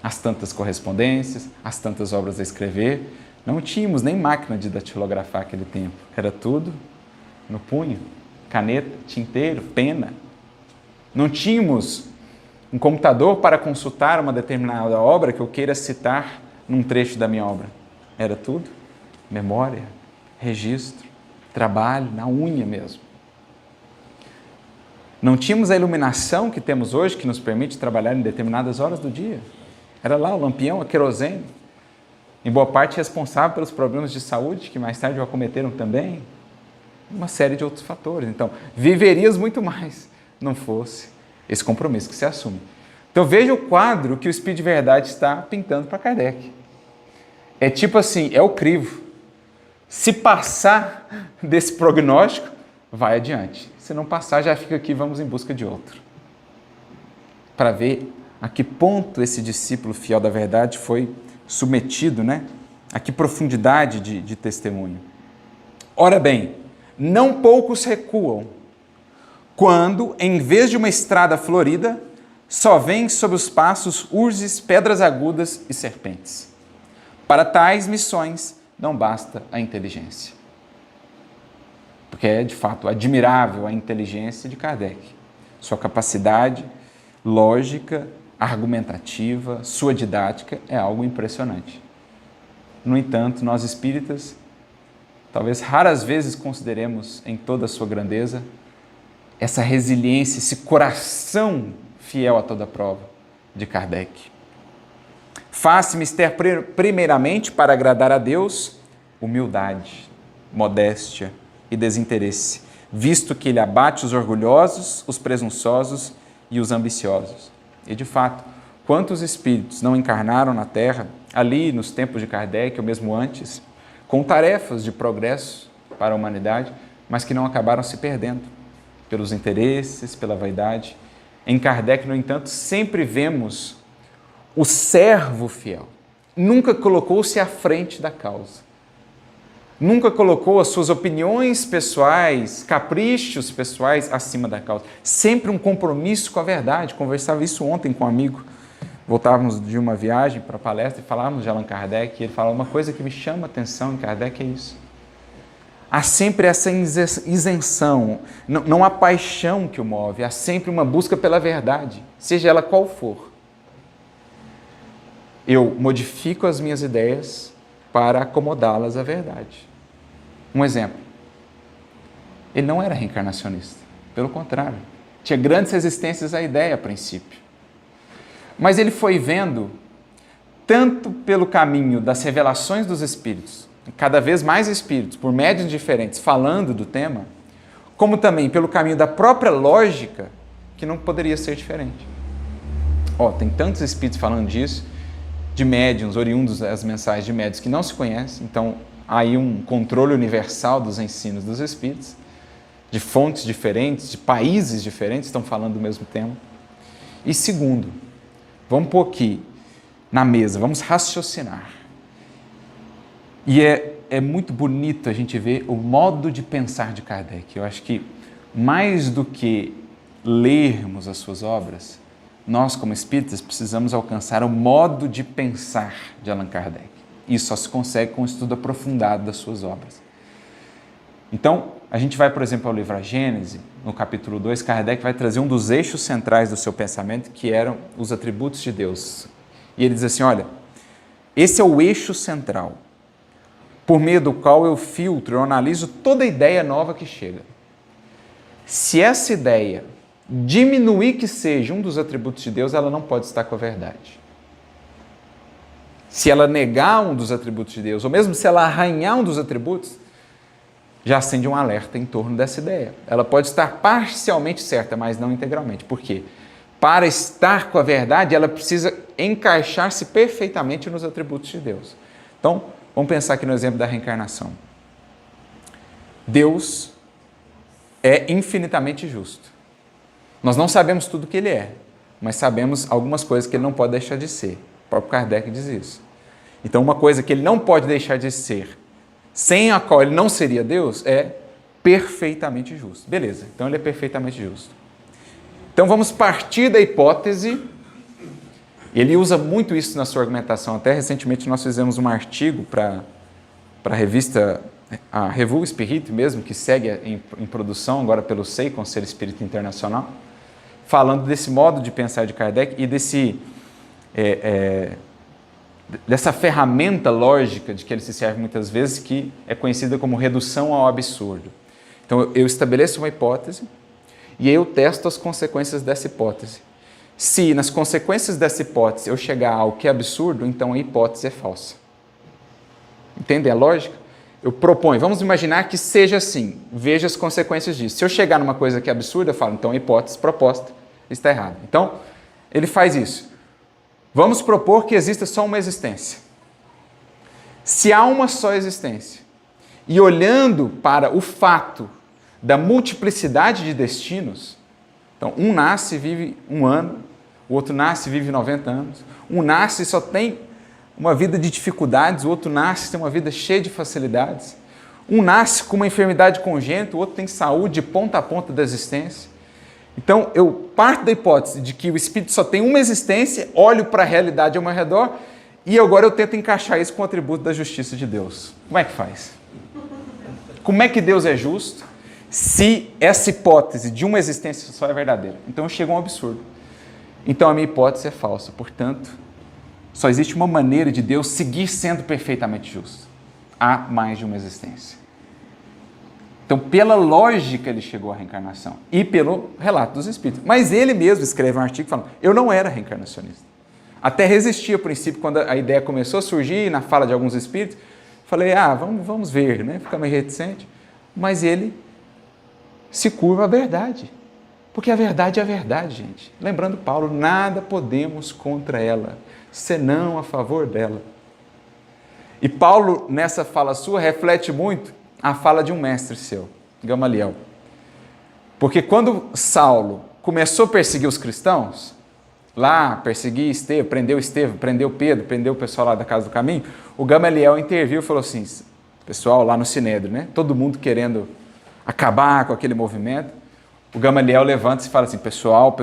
As tantas correspondências, as tantas obras a escrever, não tínhamos nem máquina de datilografar naquele tempo, era tudo no punho, caneta, tinteiro, pena. Não tínhamos um computador para consultar uma determinada obra que eu queira citar num trecho da minha obra. Era tudo memória, registro, trabalho, na unha mesmo. Não tínhamos a iluminação que temos hoje, que nos permite trabalhar em determinadas horas do dia. Era lá o lampião, a querosene, em boa parte responsável pelos problemas de saúde que mais tarde o acometeram também. Uma série de outros fatores. Então, viverias muito mais, não fosse esse compromisso que se assume. Então, veja o quadro que o Espírito de Verdade está pintando para Kardec. É tipo assim, é o crivo. Se passar desse prognóstico, vai adiante. Se não passar, já fica aqui, vamos em busca de outro. Para ver a que ponto esse discípulo fiel da verdade foi submetido, né? A que profundidade de testemunho. Ora bem, não poucos recuam quando, em vez de uma estrada florida, só vêm sob os passos urzes, pedras agudas e serpentes. Para tais missões não basta a inteligência. Porque é, de fato, admirável a inteligência de Kardec. Sua capacidade lógica, argumentativa, sua didática é algo impressionante. No entanto, nós espíritas, talvez raras vezes consideremos em toda a sua grandeza essa resiliência, esse coração fiel a toda prova de Kardec. Faz-se mister primeiramente para agradar a Deus, humildade, modéstia e desinteresse, visto que ele abate os orgulhosos, os presunçosos e os ambiciosos. E de fato, quantos espíritos não encarnaram na Terra, ali nos tempos de Kardec, ou mesmo antes, com tarefas de progresso para a humanidade, mas que não acabaram se perdendo pelos interesses, pela vaidade. Em Kardec, no entanto, sempre vemos o servo fiel. Nunca colocou-se à frente da causa. Nunca colocou as suas opiniões pessoais, caprichos pessoais acima da causa. Sempre um compromisso com a verdade. Conversava isso ontem com um amigo. Voltávamos de uma viagem para a palestra e falávamos de Allan Kardec. E ele falava, uma coisa que me chama a atenção em Kardec é isso. Há sempre essa isenção. Não há paixão que o move. Há sempre uma busca pela verdade, seja ela qual for. Eu modifico as minhas ideias para acomodá-las à verdade. Um exemplo. Ele não era reencarnacionista. Pelo contrário. Tinha grandes resistências à ideia a princípio. Mas ele foi vendo, tanto pelo caminho das revelações dos espíritos, cada vez mais espíritos, por médiuns diferentes, falando do tema, como também pelo caminho da própria lógica, que não poderia ser diferente. Tem tantos espíritos falando disso, de médiuns, oriundos das mensagens de médiuns que não se conhecem, então há aí um controle universal dos ensinos dos espíritos, de fontes diferentes, de países diferentes, estão falando do mesmo tema. E segundo, vamos pôr aqui na mesa, vamos raciocinar. E é muito bonito a gente ver o modo de pensar de Kardec. Eu acho que mais do que lermos as suas obras, nós, como espíritas, precisamos alcançar o modo de pensar de Allan Kardec. Isso só se consegue com um estudo aprofundado das suas obras. Então, a gente vai, por exemplo, ao livro A Gênese, no capítulo 2, Kardec vai trazer um dos eixos centrais do seu pensamento, que eram os atributos de Deus. E ele diz assim, olha, esse é o eixo central, por meio do qual eu filtro, eu analiso toda ideia nova que chega. Se essa ideia diminuir que seja um dos atributos de Deus, ela não pode estar com a verdade. Se ela negar um dos atributos de Deus, ou mesmo se ela arranhar um dos atributos, já acende um alerta em torno dessa ideia. Ela pode estar parcialmente certa, mas não integralmente. Por quê? Para estar com a verdade, ela precisa encaixar-se perfeitamente nos atributos de Deus. Então, vamos pensar aqui no exemplo da reencarnação. Deus é infinitamente justo. Nós não sabemos tudo o que Ele é, mas sabemos algumas coisas que Ele não pode deixar de ser. O próprio Kardec diz isso. Então, uma coisa que ele não pode deixar de ser, sem a qual ele não seria Deus, é perfeitamente justo. Beleza, então ele é perfeitamente justo. Então, vamos partir da hipótese. Ele usa muito isso na sua argumentação. Até recentemente nós fizemos um artigo para a revista, a Revue Spirit mesmo, que segue em produção agora pelo SEI, Conselho Espírita Internacional, falando desse modo de pensar de Kardec e dessa ferramenta lógica de que ele se serve muitas vezes, que é conhecida como redução ao absurdo. Então, eu estabeleço uma hipótese e eu testo as consequências dessa hipótese. Se nas consequências dessa hipótese eu chegar a algo que é absurdo, então a hipótese é falsa. Entende a lógica? Eu proponho, vamos imaginar que seja assim, veja as consequências disso. Se eu chegar numa coisa que é absurda, eu falo, então a hipótese proposta está errada. Então, ele faz isso. Vamos propor que exista só uma existência. Se há uma só existência, e olhando para o fato da multiplicidade de destinos, então um nasce e vive 1 ano, o outro nasce e vive 90 anos, um nasce e só tem uma vida de dificuldades, o outro nasce e tem uma vida cheia de facilidades, um nasce com uma enfermidade congênita, o outro tem saúde de ponta a ponta da existência. Então, eu parto da hipótese de que o espírito só tem uma existência, olho para a realidade ao meu redor e agora eu tento encaixar isso com o atributo da justiça de Deus. Como é que faz? Como é que Deus é justo se essa hipótese de uma existência só é verdadeira? Então, chega a um absurdo. Então, a minha hipótese é falsa. Portanto, só existe uma maneira de Deus seguir sendo perfeitamente justo. Há mais de uma existência. Então, pela lógica, ele chegou à reencarnação e pelo relato dos espíritos. Mas ele mesmo escreve um artigo falando, eu não era reencarnacionista. Até resisti ao princípio, quando a ideia começou a surgir na fala de alguns espíritos, falei, vamos ver, né? Fica meio reticente. Mas ele se curva à verdade. Porque a verdade é a verdade, gente. Lembrando Paulo, nada podemos contra ela, senão a favor dela. E Paulo, nessa fala sua, reflete muito a fala de um mestre seu, Gamaliel. Porque quando Saulo começou a perseguir os cristãos, lá, perseguir Estevão, prendeu Pedro, prendeu o pessoal lá da Casa do Caminho, o Gamaliel interviu e falou assim, pessoal lá no Sinédrio, né? Todo mundo querendo acabar com aquele movimento. O Gamaliel levanta-se e fala assim, pessoal,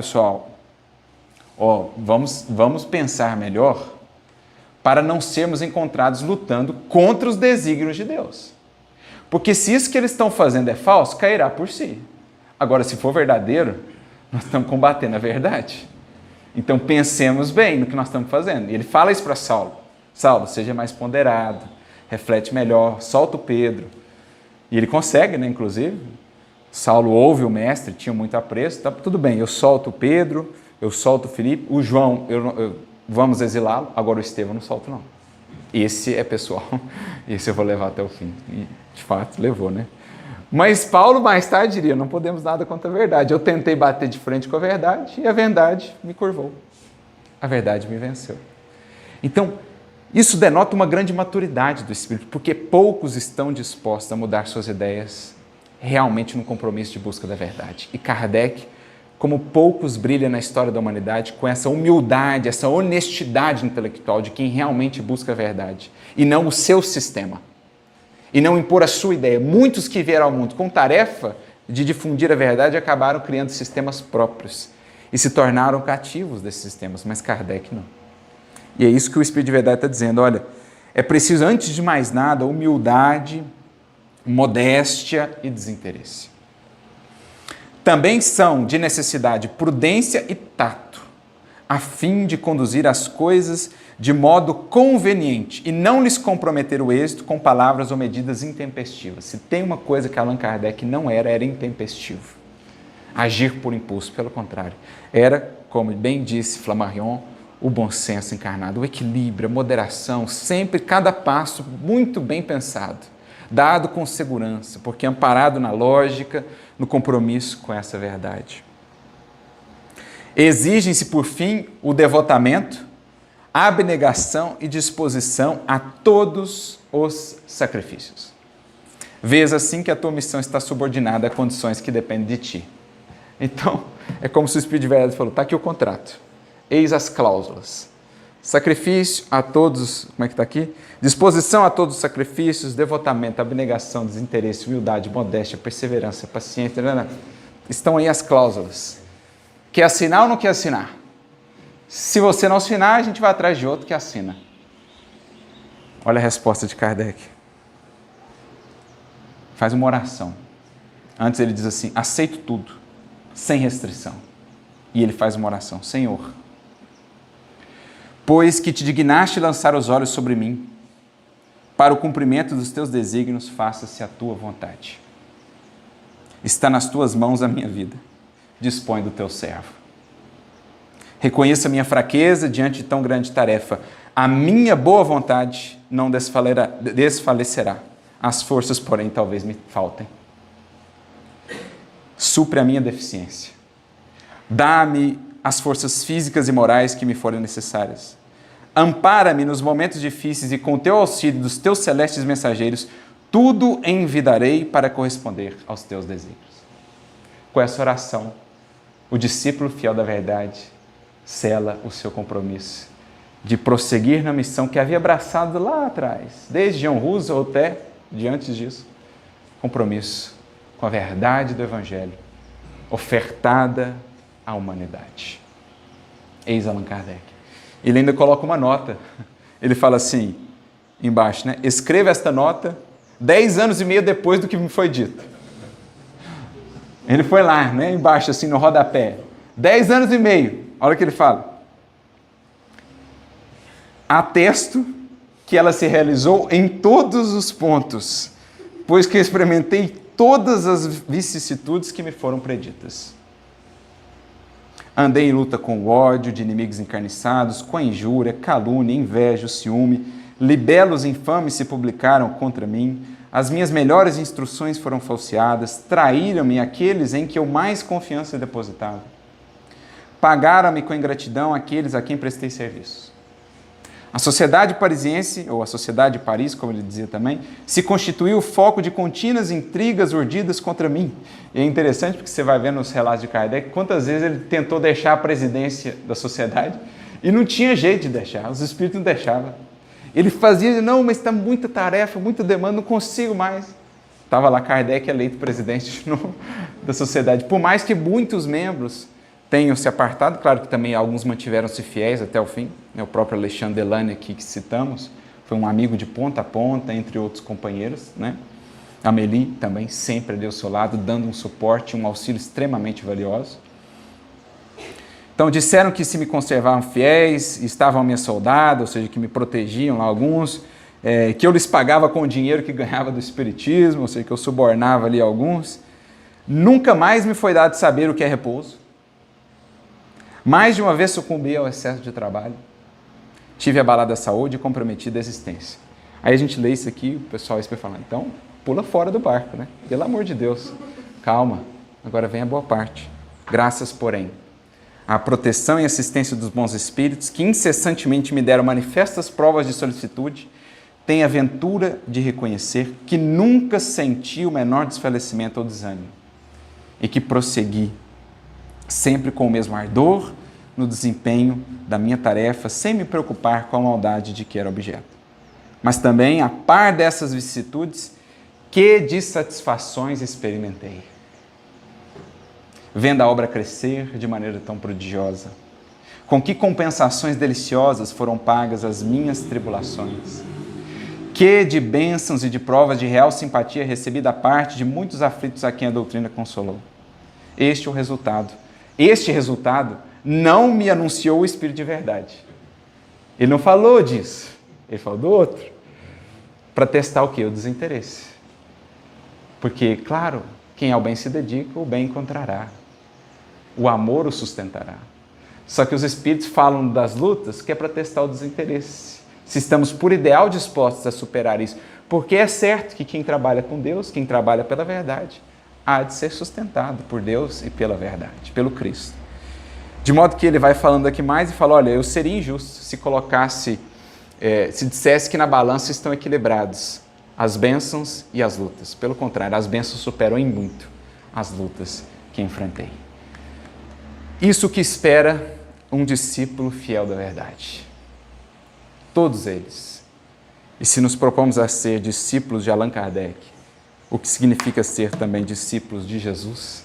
vamos pensar melhor para não sermos encontrados lutando contra os desígnios de Deus. Porque se isso que eles estão fazendo é falso, cairá por si. Agora, se for verdadeiro, nós estamos combatendo a verdade. Então, pensemos bem no que nós estamos fazendo. E ele fala isso para Saulo. Saulo, seja mais ponderado, reflete melhor, solta o Pedro. E ele consegue, né, inclusive. Saulo ouve o mestre, tinha muito apreço, tá, tudo bem, eu solto o Pedro, eu solto o Filipe, o João, vamos exilá-lo, agora o Estevão eu não solto não. Esse é pessoal, esse eu vou levar até o fim. E, de fato, levou, né? Mas Paulo mais tarde diria, não podemos nada contra a verdade. Eu tentei bater de frente com a verdade e a verdade me curvou. A verdade me venceu. Então, isso denota uma grande maturidade do espírito, porque poucos estão dispostos a mudar suas ideias realmente no compromisso de busca da verdade. E Kardec, como poucos, brilha na história da humanidade com essa humildade, essa honestidade intelectual de quem realmente busca a verdade e não o seu sistema. E não impor a sua ideia. Muitos que vieram ao mundo com tarefa de difundir a verdade acabaram criando sistemas próprios e se tornaram cativos desses sistemas, mas Kardec não. E é isso que o Espírito de Verdade está dizendo, olha, é preciso, antes de mais nada, humildade, modéstia e desinteresse. Também são de necessidade prudência e tato, a fim de conduzir as coisas de modo conveniente e não lhes comprometer o êxito com palavras ou medidas intempestivas. Se tem uma coisa que Allan Kardec não era intempestivo. Agir por impulso, pelo contrário. Era, como bem disse Flammarion, o bom senso encarnado, o equilíbrio, a moderação, sempre cada passo muito bem pensado, dado com segurança, porque amparado na lógica, no compromisso com essa verdade. Exigem-se, por fim, o devotamento, a abnegação e disposição a todos os sacrifícios. Vês assim que a tua missão está subordinada a condições que dependem de ti. Então, é como se o Espírito de Verdade falou, está aqui o contrato, eis as cláusulas. Sacrifício a todos, como é que está aqui? Disposição a todos os sacrifícios, devotamento, abnegação, desinteresse, humildade, modéstia, perseverança, paciência, estão aí as cláusulas. Quer assinar ou não quer assinar? Se você não assinar, a gente vai atrás de outro que assina. Olha a resposta de Kardec. Faz uma oração. Antes ele diz assim, aceito tudo, sem restrição. E ele faz uma oração, Senhor, pois que te dignaste lançar os olhos sobre mim, para o cumprimento dos teus desígnios, faça-se a tua vontade. Está nas tuas mãos a minha vida, dispõe do teu servo. Reconheço a minha fraqueza diante de tão grande tarefa. A minha boa vontade não desfalecerá. As forças, porém, talvez me faltem. Supre a minha deficiência. Dá-me as forças físicas e morais que me forem necessárias. Ampara-me nos momentos difíceis e com o teu auxílio dos teus celestes mensageiros, tudo envidarei para corresponder aos teus desígnios. Com essa oração, o discípulo fiel da verdade sela o seu compromisso de prosseguir na missão que havia abraçado lá atrás, desde John Hus ou até diante disso, compromisso com a verdade do Evangelho, ofertada à humanidade. Eis Allan Kardec. Ele ainda coloca uma nota. Ele fala assim, embaixo, né? Escreva esta nota 10 anos e meio depois do que me foi dito. Ele foi lá, né? Embaixo, assim, no rodapé. 10 anos e meio. Olha o que ele fala. Atesto que ela se realizou em todos os pontos, pois que experimentei todas as vicissitudes que me foram preditas. Andei em luta com o ódio de inimigos encarniçados, com a injúria, calúnia, inveja, ciúme, libelos infames se publicaram contra mim, as minhas melhores instruções foram falseadas, traíram-me aqueles em que eu mais confiança depositava. Pagaram-me com ingratidão aqueles a quem prestei serviço. A sociedade parisiense, ou a sociedade de Paris, como ele dizia também, se constituiu o foco de contínuas intrigas urdidas contra mim. E é interessante porque você vai ver nos relatos de Kardec quantas vezes ele tentou deixar a presidência da sociedade e não tinha jeito de deixar, os espíritos não deixavam. Ele fazia, não, mas está muita tarefa, muita demanda, não consigo mais. Estava lá Kardec eleito presidente da sociedade. Por mais que muitos membros tenham se apartado, claro que também alguns mantiveram-se fiéis até o fim, né? O próprio Alexandre Delane aqui que citamos, foi um amigo de ponta a ponta, entre outros companheiros, né? Amélie também sempre ali ao seu lado, dando um suporte, um auxílio extremamente valioso. Então disseram que se me conservavam fiéis, estavam minha soldada, ou seja, que me protegiam lá alguns, que eu lhes pagava com o dinheiro que ganhava do espiritismo, ou seja, que eu subornava ali alguns. Nunca mais me foi dado saber o que é repouso. Mais de uma vez sucumbi ao excesso de trabalho. Tive abalada a saúde e comprometida a existência. Aí a gente lê isso aqui, o pessoal vai falar, então pula fora do barco, né? Pelo amor de Deus, calma, agora vem a boa parte. Graças, porém, à proteção e assistência dos bons espíritos, que incessantemente me deram manifestas provas de solicitude, tenho a ventura de reconhecer que nunca senti o menor desfalecimento ou desânimo e que prossegui sempre com o mesmo ardor no desempenho da minha tarefa, sem me preocupar com a maldade de que era objeto. Mas também, a par dessas vicissitudes, que dissatisfações experimentei. Vendo a obra crescer de maneira tão prodigiosa, com que compensações deliciosas foram pagas as minhas tribulações, que de bênçãos e de provas de real simpatia recebi da parte de muitos aflitos a quem a doutrina consolou. Este é o resultado. Este resultado não me anunciou o Espírito de verdade. Ele não falou disso, ele falou do outro. Para testar o quê? O desinteresse. Porque, claro, quem ao bem se dedica, o bem encontrará. O amor o sustentará. Só que os Espíritos falam das lutas que é para testar o desinteresse. Se estamos por ideal dispostos a superar isso. Porque é certo que quem trabalha com Deus, quem trabalha pela verdade, há de ser sustentado por Deus e pela verdade, pelo Cristo. De modo que ele vai falando aqui mais e fala, olha, eu seria injusto se colocasse, se dissesse que na balança estão equilibrados as bênçãos e as lutas. Pelo contrário, as bênçãos superam em muito as lutas que enfrentei. Isso que espera um discípulo fiel da verdade. todos eles. E se nos propomos a ser discípulos de Allan Kardec, o que significa ser também discípulos de Jesus,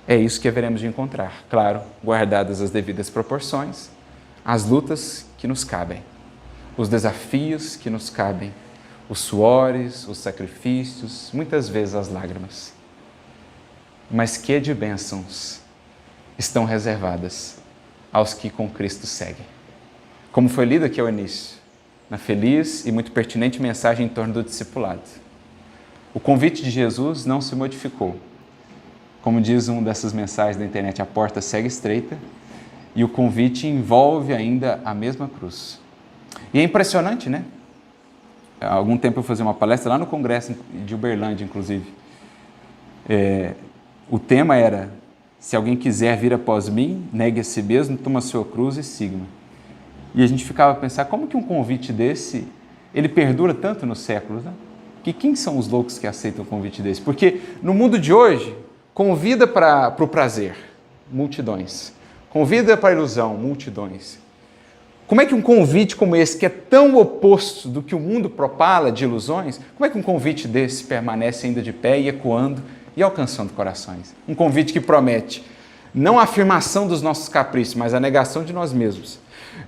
é isso que haveremos de encontrar, claro, guardadas as devidas proporções, as lutas que nos cabem, os desafios que nos cabem, os suores, os sacrifícios, muitas vezes as lágrimas. Mas que de bênçãos estão reservadas aos que com Cristo seguem. Como foi lido aqui ao início, na feliz e muito pertinente mensagem em torno do discipulado. O convite de Jesus não se modificou. Como diz uma dessas mensagens da internet, a porta segue estreita e o convite envolve ainda a mesma cruz. E é impressionante, né? Há algum tempo eu fazia uma palestra lá no Congresso de Uberlândia, inclusive. O tema era: se alguém quiser vir após mim, negue a si mesmo, toma a sua cruz e siga-me. E a gente ficava a pensar, como que um convite desse, ele perdura tanto nos séculos, né? Que quem são os loucos que aceitam um convite desse? Porque no mundo de hoje, convida para o prazer, multidões. Convida para a ilusão, multidões. Como é que um convite como esse, que é tão oposto do que o mundo propala de ilusões, como é que um convite desse permanece ainda de pé e ecoando e alcançando corações? Um convite que promete não a afirmação dos nossos caprichos, mas a negação de nós mesmos.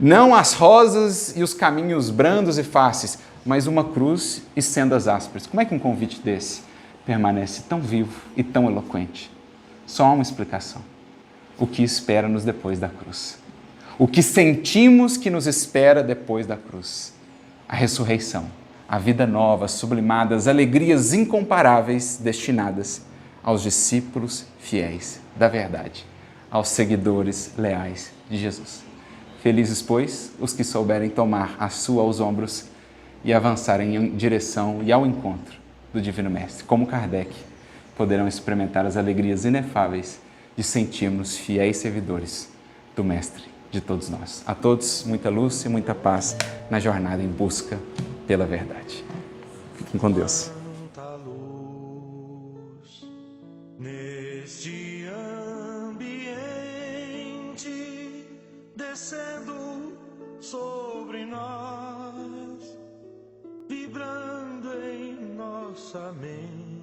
Não as rosas e os caminhos brandos e fáceis, mas uma cruz e sendas ásperas. Como é que um convite desse permanece tão vivo e tão eloquente? Só há uma explicação: o que espera-nos depois da cruz. O que sentimos que nos espera depois da cruz. A ressurreição, a vida nova, sublimada, as alegrias incomparáveis destinadas aos discípulos fiéis da verdade, aos seguidores leais de Jesus. Felizes, pois, os que souberem tomar a sua aos ombros e avançarem em direção e ao encontro do Divino Mestre. Como Kardec, poderão experimentar as alegrias inefáveis de sentirmos fiéis servidores do Mestre de todos nós. A todos, muita luz e muita paz na jornada em busca pela verdade. Fiquem com Deus. Neste ambiente, descendo sobre nós, vibrando em nossa mente.